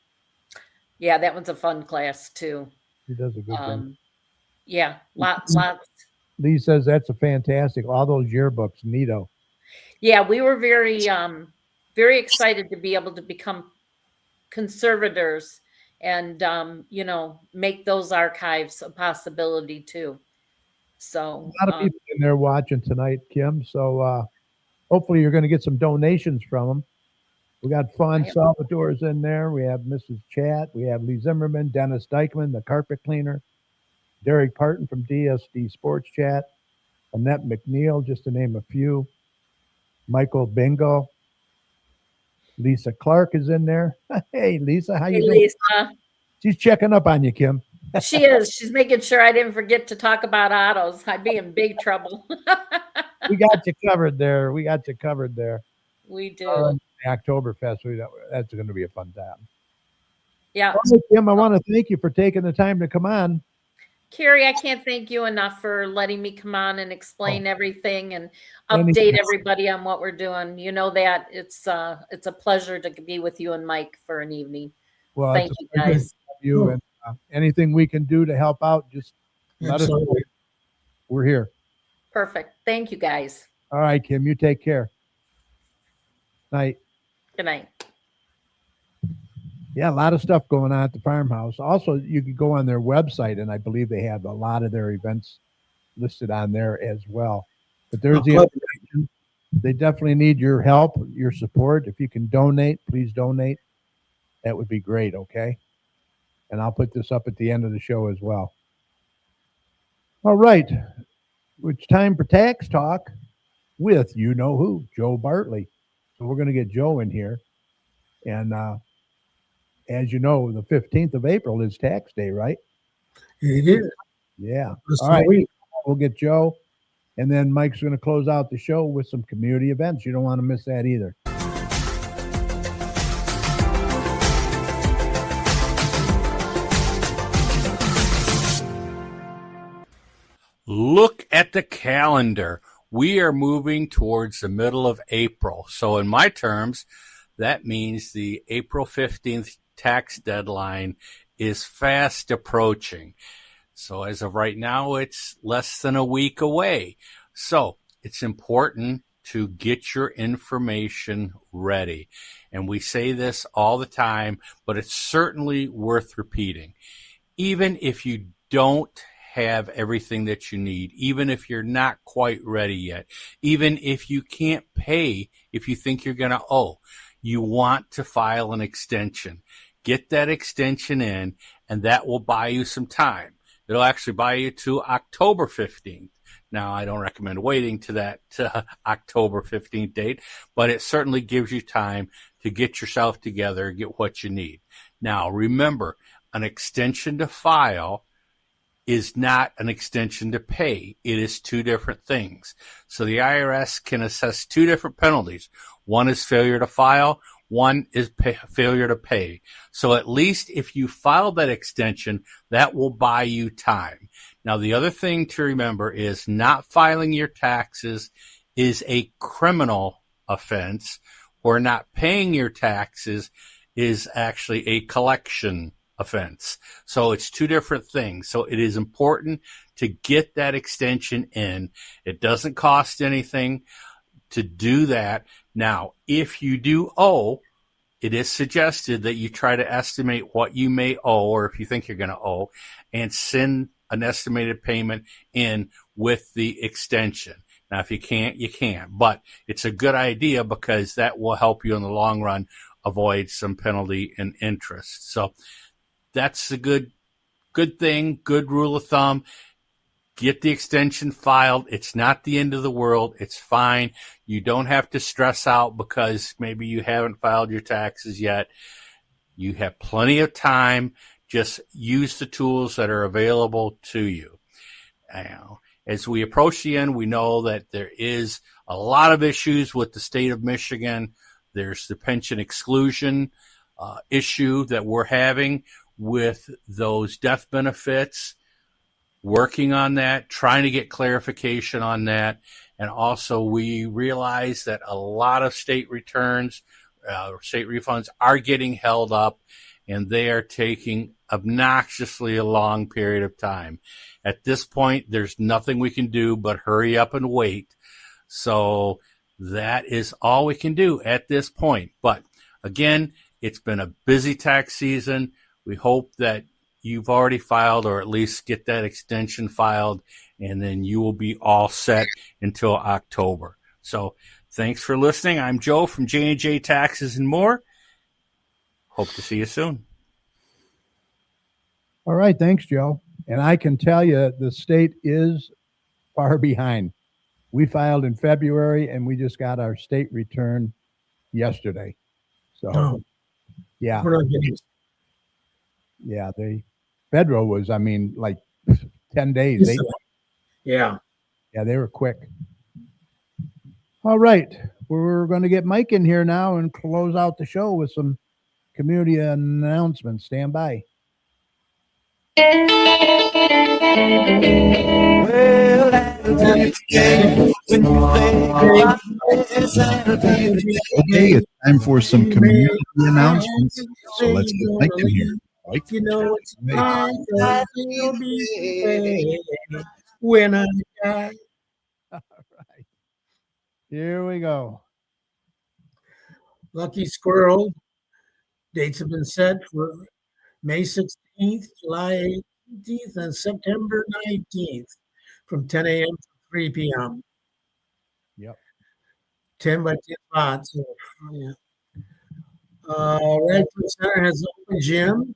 Yeah, that one's a fun class too. She does a good thing. Yeah, lots. Lee says that's a fantastic. All those yearbooks, neato. Yeah, we were very excited to be able to become conservators and make those archives a possibility too. So a lot of people in there watching tonight, Kim. So hopefully you're going to get some donations from them. We got Fawn Right. Salvatore's in there. We have Mrs. Chat. We have Lee Zimmerman, Dennis Dykman, the carpet cleaner, Derek Parton from DSD Sports Chat, Annette McNeil, just to name a few. Michael Bingo. Lisa Clark is in there. Hey, Lisa, how you Hey, doing? Lisa. She's checking up on you, Kim. She is. She's making sure I didn't forget to talk about autos. I'd be in big trouble. We got you covered there. We got you covered there. We do. The Oktoberfest, that's going to be a fun time. Yeah. All right, Kim, I want to thank you for taking the time to come on. Carrie, I can't thank you enough for letting me come on and explain everything and Anytime. update everybody on what we're doing. You know that it's a pleasure to be with you and Mike for an evening. Well, Thank it's a you, pleasure guys. to have you, and anything we can do to help out, just let us know. Absolutely. We're here. Perfect. Thank you, guys. All right, Kim, you take care. Night. Good night. Yeah, a lot of stuff going on at the farmhouse. Also, you could go on their website, and I believe they have a lot of their events listed on there as well. But there's the information. They definitely need your help, your support. If you can donate, please donate. That would be great, okay? And I'll put this up at the end of the show as well. All right. It's time for Tax Talk with you-know-who, Joe Bartley. So we're going to get Joe in here. And as you know, the 15th of April is tax day, right? It is. Yeah. That's All right. sweet. We'll get Joe. And then Mike's going to close out the show with some community events. You don't want to miss that either. Look at the calendar. We are moving towards the middle of April. So in my terms, that means the April 15th tax deadline is fast approaching. So as of right now, it's less than a week away. So it's important to get your information ready. And we say this all the time, but it's certainly worth repeating. Even if you don't have everything that you need, even if you're not quite ready yet, even if you can't pay, if you think you're going to owe, you want to file an extension. Get that extension in, and that will buy you some time. It'll actually buy you to October 15th. Now, I don't recommend waiting to that October 15th date, but it certainly gives you time to get yourself together, get what you need. Now, remember, an extension to file is not an extension to pay. It is two different things. So the IRS can assess two different penalties. One is failure to file. One is failure to pay. So at least if you file that extension, that will buy you time. Now, the other thing to remember is not filing your taxes is a criminal offense, or not paying your taxes is actually a collection offense. So it's two different things. So it is important to get that extension in. It doesn't cost anything to do that. Now, if you do owe, it is suggested that you try to estimate what you may owe, or if you think you're going to owe, and send an estimated payment in with the extension. Now, if you can't, you can't. But it's a good idea because that will help you in the long run avoid some penalty and interest. So that's a good thing, good rule of thumb. Get the extension filed. It's not the end of the world. It's fine. You don't have to stress out because maybe you haven't filed your taxes yet. You have plenty of time. Just use the tools that are available to you. Now, as we approach the end, we know that there is a lot of issues with the state of Michigan. There's the pension exclusion issue that we're having with those death benefits. Working on that, trying to get clarification on that. And also we realize that a lot of state returns, state refunds are getting held up, and they are taking obnoxiously a long period of time. At this point, there's nothing we can do but hurry up and wait. So that is all we can do at this point. But again, it's been a busy tax season. We hope that you've already filed, or at least get that extension filed, and then you will be all set until October. So Thanks for listening. I'm Joe from J&J Taxes and More. Hope to see you soon. All right. Thanks, Joe. And I can tell you the state is far behind. We filed in February and we just got our state return yesterday. So, No, yeah, we're not getting yeah. Federal was, like 10 days. Yeah. Yeah, they were quick. All right. We're going to get Mike in here now and close out the show with some community announcements. Stand by. Okay, it's time for some community announcements. So let's get Mike in here. Mike, You know it's Wait. mine, that will be when I die. All right. Here we go. Lucky Squirrel. Dates have been set for May 16th, July 18th, and September 19th from 10 a.m. to 3 p.m. Yep. 10 by 10 spots. So, yeah. Radford Center has open gym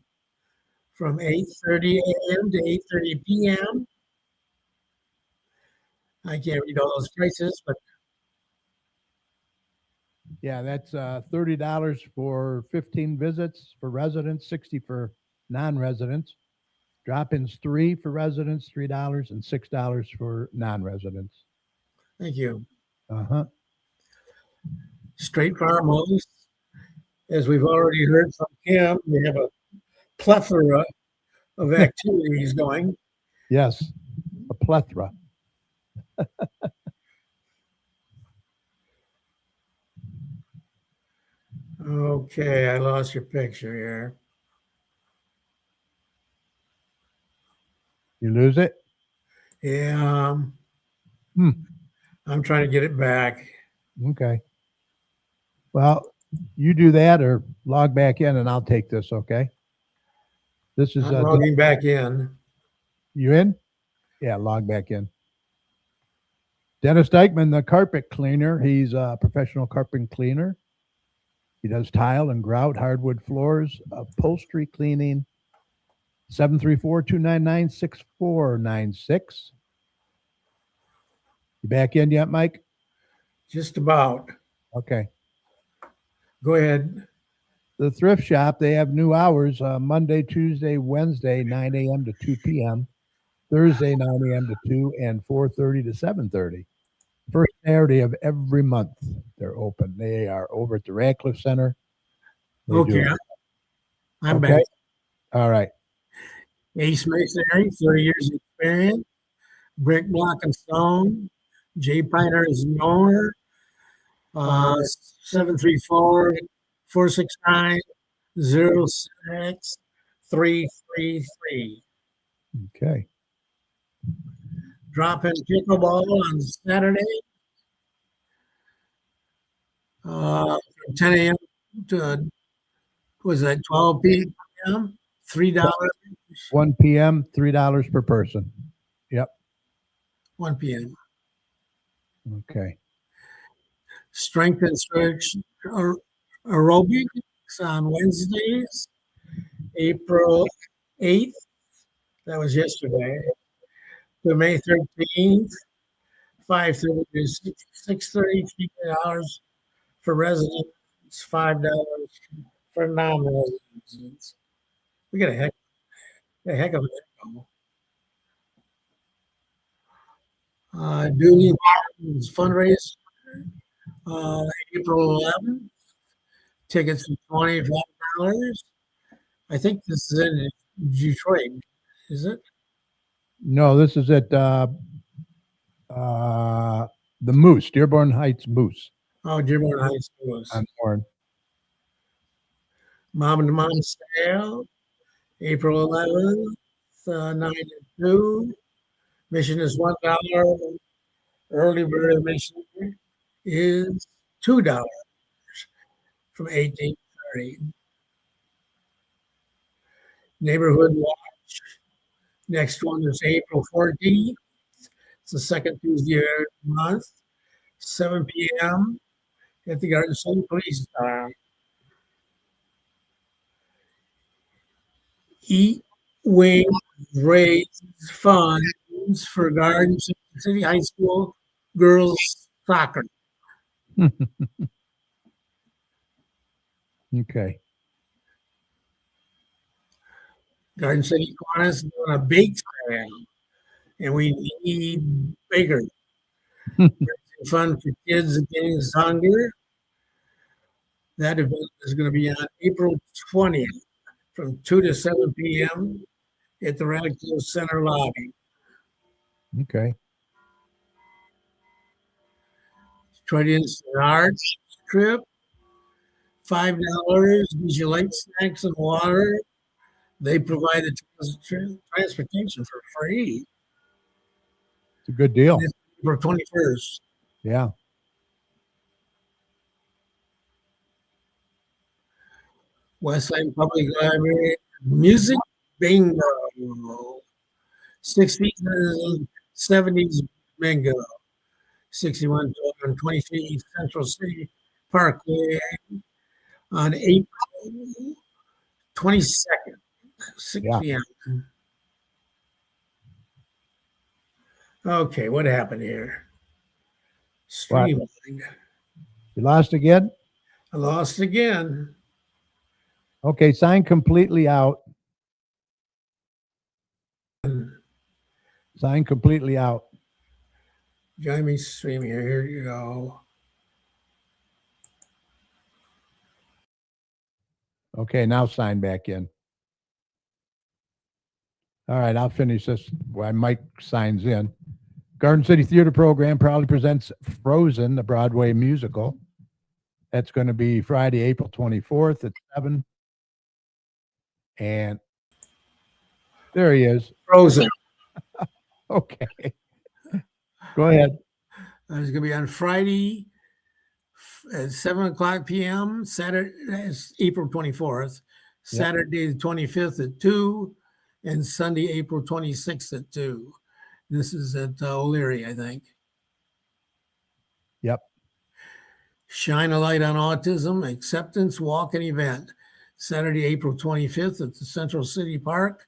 from 8:30 a.m. to 8:30 p.m. I can't read all those prices, but Yeah, that's $30 for 15 visits for residents, 60 for non-residents. Drop-ins 3 for residents, $3, and $6 for non-residents. thank you. Uh-huh. Straight Farmhouse, as we've already heard from Kim, we have a plethora of activities going. Yes, a plethora. Okay, I lost your picture here. You lose it? Yeah, Hmm. I'm trying to get it back. Okay. Well, you do that or log back in and I'll take this, okay? This is I'm logging back in. you in? Yeah, log back in. Dennis Dykeman, the carpet cleaner. He's a professional carpet cleaner. He does tile and grout, hardwood floors, upholstery cleaning. 734-299-6496. You back in yet, Mike? Just about. Okay. Go ahead. The thrift shop, they have new hours, Monday, Tuesday, Wednesday, 9 a.m. to 2 p.m. Thursday, 9 a.m. to 2 and 4:30 to 7:30. First Saturday of every month, they're open. They are over at the Radcliffe Center. They Okay, do- I'm Okay. back. All right. Ace Masonry, 30 years of experience. Brick, block, and stone. J. Piner is the owner. 734-469-06-333. Okay. Drop in pickleball on Saturday. From 10 a.m. to, was that 12 p.m.? $3, 1 p.m., $3 per person. 1 p.m. Okay. Strength and stretch aerobics on Wednesdays, April 8th. That was yesterday. To May 13th, 5:30 to 6:30, $3 for residents, $5 for non-residents. We got a heck of a Dooley Martin's fundraiser, April 11th. Tickets for $25. I think this is in Detroit, is it? No, this is at the Moose, Dearborn Heights Moose Oh, Dearborn High School. on Warren. Mom and Mom Sale, April 11th, 9 to 2. Mission is $1. Early bird admission is $2 from 8 to 8:30. Neighborhood Watch. Next one is April 14th. It's the second Tuesday of every month, 7 p.m. at the Garden City Police Department. Eat, Wing raise funds for Garden City High School girls soccer. Okay. Garden City Kiwanis doing a bake sale, and we need bigger. Fun for kids against hunger. That event is going to be on April 20th from 2 to 7 p.m. at the Radcliffe Center lobby. Okay. Detroit Instant Arts trip, $5. Gives you light snacks and water. They provide the transportation for free. It's a good deal. For 21st. Yeah. Westside Public Library Music Bingo. 60s and 70s bingo. 61 on 23 Central City Parkway on April 22nd, 6 p.m. Okay, what happened here? Streaming. You lost again? I lost again. Okay, sign completely out. Sign completely out. Join me streaming here. Here you go. Okay, now sign back in. All right, I'll finish this while Mike signs in. Garden City Theater Program proudly presents Frozen, the Broadway musical. That's going to be Friday, April 24th at 7. And there he is. Frozen. Okay. Go ahead. It's going to be on Friday at 7:00 p.m. Saturday, it's April 24th. Saturday the 25th at 2, and Sunday, April 26th at 2. This is at O'Leary, I think. Yep. Shine a Light on Autism Acceptance Walk and Event. Saturday, April 25th at the Central City Park,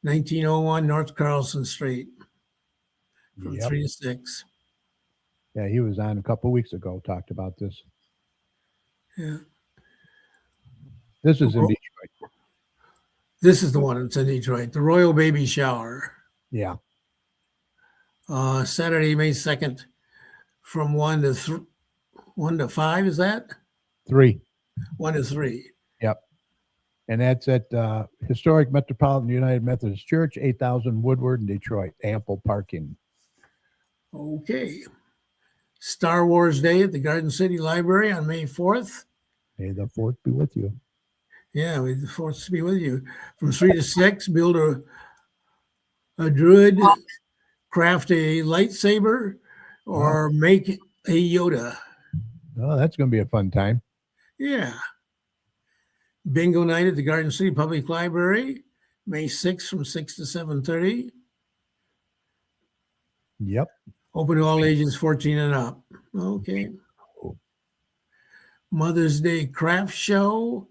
1901 North Carlson Street, from 3 to 6. Yeah, he was on a couple of weeks ago, talked about this. Yeah. This is in Detroit. This is the one that's in Detroit, the Royal Baby Shower. Yeah. Saturday, May 2nd, from 1 to 5, is that? 3. 1 to 3. Yep. And that's at Historic Metropolitan United Methodist Church, 8000 Woodward in Detroit. Ample parking. Okay. Star Wars Day at the Garden City Library on May 4th. May the 4th be with you. Yeah, may the 4th be with you. From 3 to 6, build a druid, craft a lightsaber, or make a Yoda. Oh, that's going to be a fun time. Yeah. Bingo night at the Garden City Public Library, May 6th from 6 to 7:30. Yep. Open to all ages 14 and up. Okay. Mother's Day Craft Show,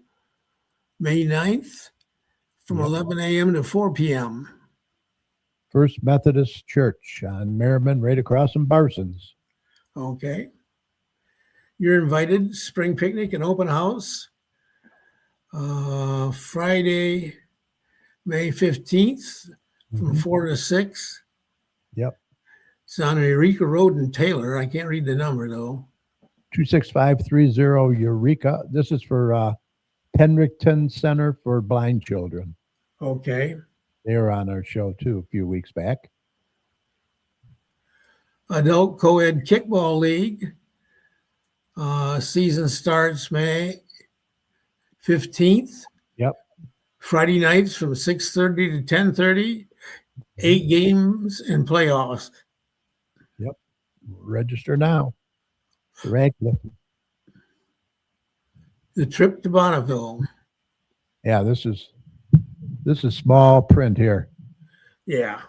May 9th from 11 a.m. to 4 p.m. First Methodist Church on Merriman, right across from Barson's. Okay. You're invited. Spring picnic and open house. Friday, May 15th from 4 to 6. Yep. It's on Eureka Road in Taylor. I can't read the number, though. 26530 Eureka. This is for Penricton Center for Blind Children. Okay. They were on our show, too, a few weeks back. Adult Co-ed Kickball League. Season starts May 15th. Yep. Friday nights from 6:30 to 10:30. 8 games and playoffs. Yep. Register now. Radcliffe. The trip to Bonneville. Yeah, this is small print here. Yeah.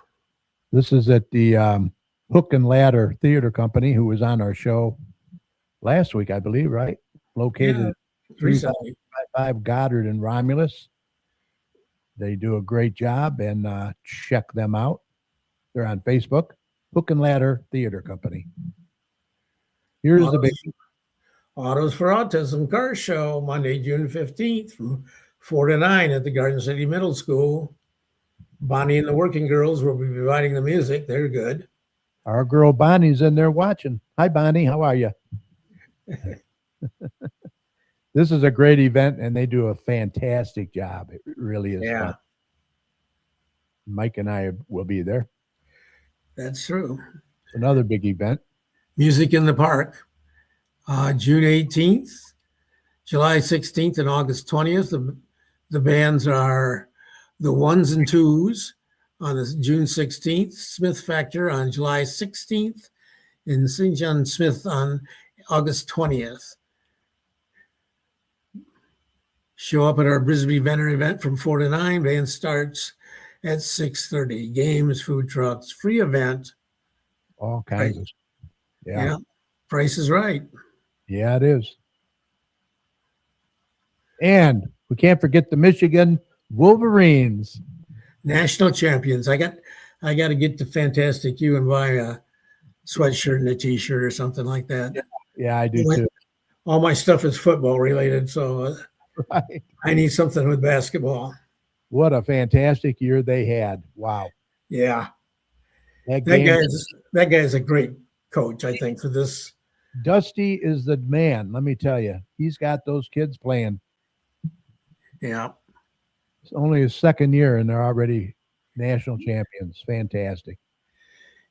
This is at the Hook and Ladder Theater Company, who was on our show last week, I believe, right? Located Yeah, at recently. 355 Goddard and Romulus. They do a great job, and check them out. They're on Facebook, Hook and Ladder Theater Company. Here's the big Autos for Autism car show, Monday, June 15th from 4 to 9 at the Garden City Middle School. Bonnie and the Working Girls will be providing the music. They're good. Our girl Bonnie's in there watching. Hi, Bonnie. How are you? This is a great event, and they do a fantastic job. It really is fun. Mike and I will be there. That's true. Another big event. Music in the Park, June 18th, July 16th, and August 20th. The bands are the Ones and Twos on June 16th, Smith Factor on July 16th, and St. John Smith on August 20th. Show up at our Brisbane Venner event from 4 to 9. Band starts at 6:30. Games, food trucks, free event. All kinds of. Yeah. Price is right. Yeah, it is. And we can't forget the Michigan Wolverines. National champions. I got to get to Fantastic You and buy a sweatshirt and a t-shirt or something like that. Yeah, I do too. All my stuff is football related, so right. I need something with basketball. What a fantastic year they had. Wow. Yeah. That guy is a great coach, I think, for this. Dusty is the man, let me tell you. He's got those kids playing. Yeah. It's only his second year, and they're already national champions. Fantastic.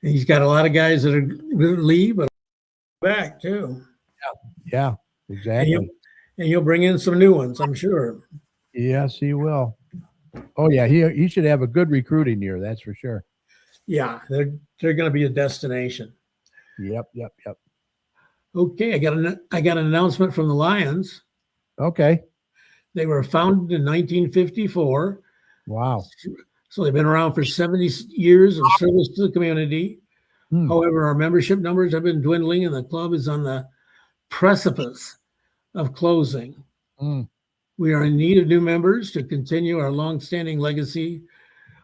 And he's got a lot of guys that are going to leave, but back too. Yeah, exactly. And you'll bring in some new ones, I'm sure. Yes, he will. Oh, yeah, he should have a good recruiting year, that's for sure. Yeah, they're going to be a destination. Yep. Okay, I got an announcement from the Lions. Okay. They were founded in 1954. Wow. So they've been around for 70 years of service to the community. However, our membership numbers have been dwindling, and the club is on the precipice of closing. We are in need of new members to continue our longstanding legacy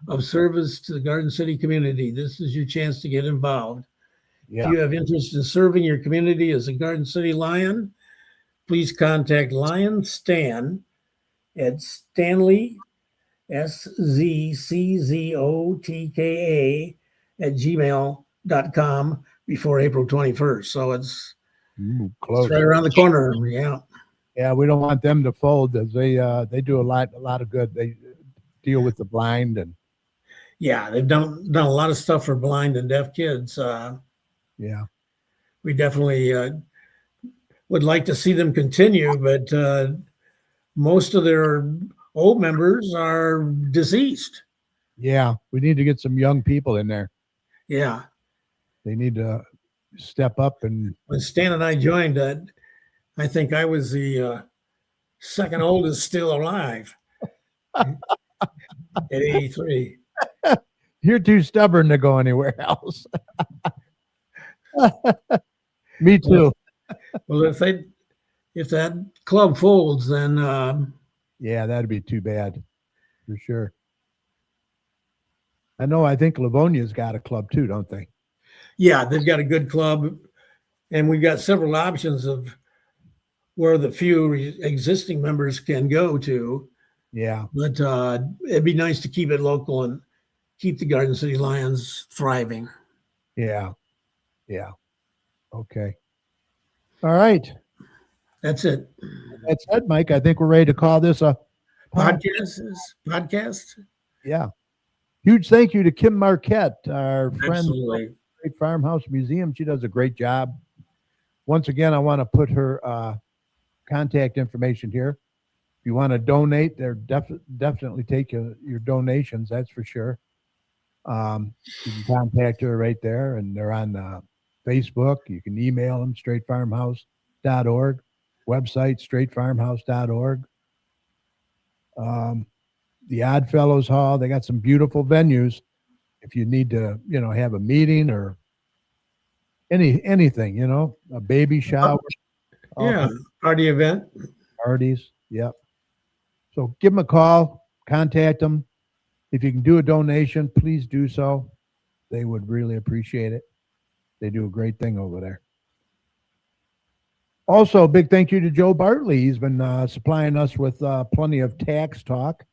of service to the Garden City community. This is your chance to get involved. Yeah. If you have interest in serving your community as a Garden City Lion, please contact Lion Stan at Stanley, SZCZOTKA @gmail.com before April 21st. So it's close. right around the corner. Yeah. Yeah, we don't want them to fold, as they do a lot of good. They deal with the blind and. Yeah, they've done a lot of stuff for blind and deaf kids. Yeah. We definitely would like to see them continue, but most of their old members are deceased. Yeah, we need to get some young people in there. Yeah. They need to step up. And when Stan and I joined, I think I was the second oldest still alive at 83. You're too stubborn to go anywhere else. Me too. Well, if that club folds, then yeah, that'd be too bad, for sure. I think Livonia's got a club too, don't they? Yeah, they've got a good club, and we've got several options of where the few existing members can go to. Yeah, but it'd be nice to keep it local and keep the Garden City Lions thriving. Yeah. Okay. All right. That's it. That's it, Mike. I think we're ready to call this a podcast. Yeah. Huge thank you to Kim Marquette, our friend Absolutely. from the Great Farmhouse Museum. She does a great job. Once again, I want to put her contact information here. If you want to donate, they're definitely take your donations, that's for sure. You can contact her right there, and they're on Facebook. You can email them, straightfarmhouse.org. Website, straightfarmhouse.org. The Odd Fellows Hall, they got some beautiful venues. If you need to, have a meeting or anything, a baby shower. all Yeah, party event. parties. Yep. So give them a call, contact them. If you can do a donation, please do so. They would really appreciate it. They do a great thing over there. Also, a big thank you to Joe Bartley. He's been supplying us with plenty of tax talk.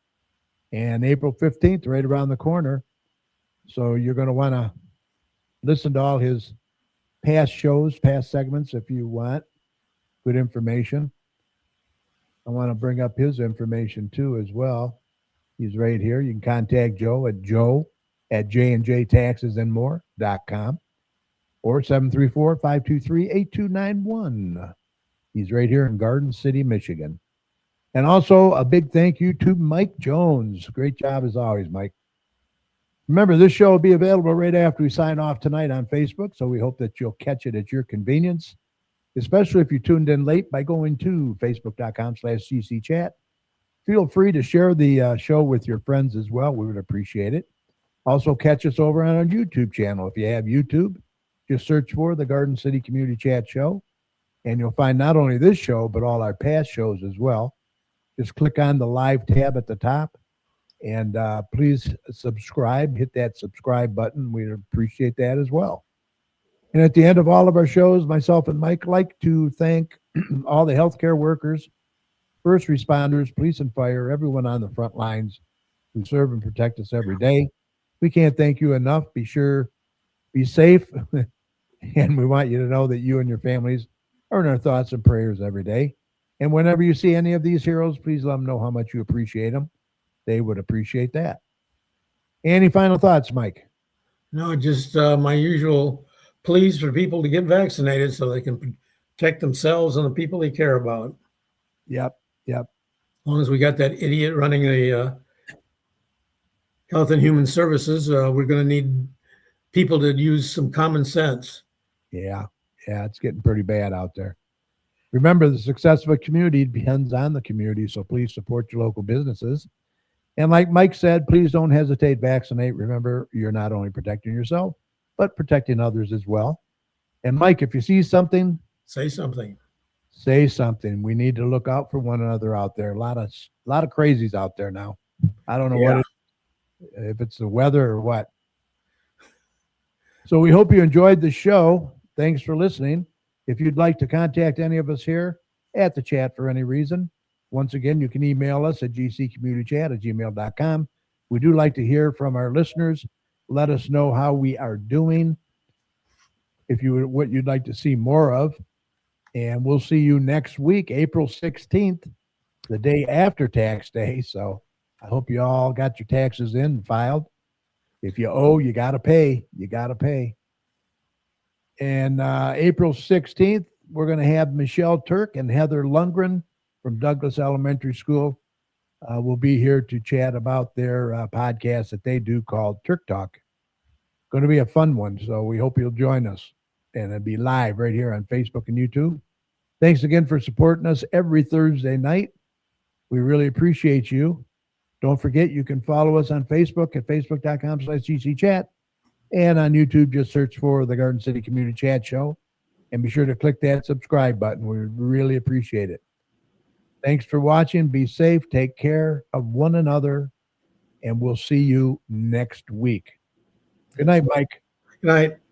And April 15th, right around the corner. So you're going to want to listen to all his past shows, past segments if you want good information. I want to bring up his information too as well. He's right here. You can contact Joe at joe@jnjtaxesandmore.com or 734-523-8291. He's right here in Garden City, Michigan. And also a big thank you to Mike Jones. Great job as always, Mike. Remember, this show will be available right after we sign off tonight on Facebook, so we hope that you'll catch it at your convenience, especially if you tuned in late by going to facebook.com/ccchat. Feel free to share the show with your friends as well. We would appreciate it. Also, catch us over on our YouTube channel. If you have YouTube, just search for the Garden City Community Chat Show, and you'll find not only this show, but all our past shows as well. Just click on the live tab at the top, and please subscribe. Hit that subscribe button. We'd appreciate that as well. And at the end of all of our shows, myself and Mike like to thank all the healthcare workers, first responders, police and fire, everyone on the front lines who serve and protect us every day. We can't thank you enough. Be sure, be safe, and we want you to know that you and your families are in our thoughts and prayers every day. And whenever you see any of these heroes, please let them know how much you appreciate them. They would appreciate that. Any final thoughts, Mike? No, just my usual pleas for people to get vaccinated so they can protect themselves and the people they care about. Yep. As long as we got that idiot running the Health and Human Services, we're going to need people to use some common sense. Yeah, it's getting pretty bad out there. Remember, the success of a community depends on the community, so please support your local businesses. And like Mike said, please don't hesitate, vaccinate. Remember, you're not only protecting yourself, but protecting others as well. And Mike, if you see something, say something. Say something. We need to look out for one another out there. A lot of crazies out there now. I don't know what if it's the weather or what. So we hope you enjoyed the show. Thanks for listening. If you'd like to contact any of us here at the chat for any reason, once again, you can email us at gccommunitychat@gmail.com. We do like to hear from our listeners. Let us know how we are doing, what you'd like to see more of. And we'll see you next week, April 16th, the day after tax day. So I hope you all got your taxes in and filed. If you owe, you got to pay. And April 16th, we're going to have Michelle Turk and Heather Lundgren from Douglas Elementary School. Will be here to chat about their podcast that they do called Turk Talk. Going to be a fun one, so we hope you'll join us. And it'll be live right here on Facebook and YouTube. Thanks again for supporting us every Thursday night. We really appreciate you. Don't forget, you can follow us on Facebook at facebook.com/ccchat. And on YouTube, just search for the Garden City Community Chat Show. And be sure to click that subscribe button. We really appreciate it. Thanks for watching. Be safe. Take care of one another. And we'll see you next week. Good night, Mike. Good night.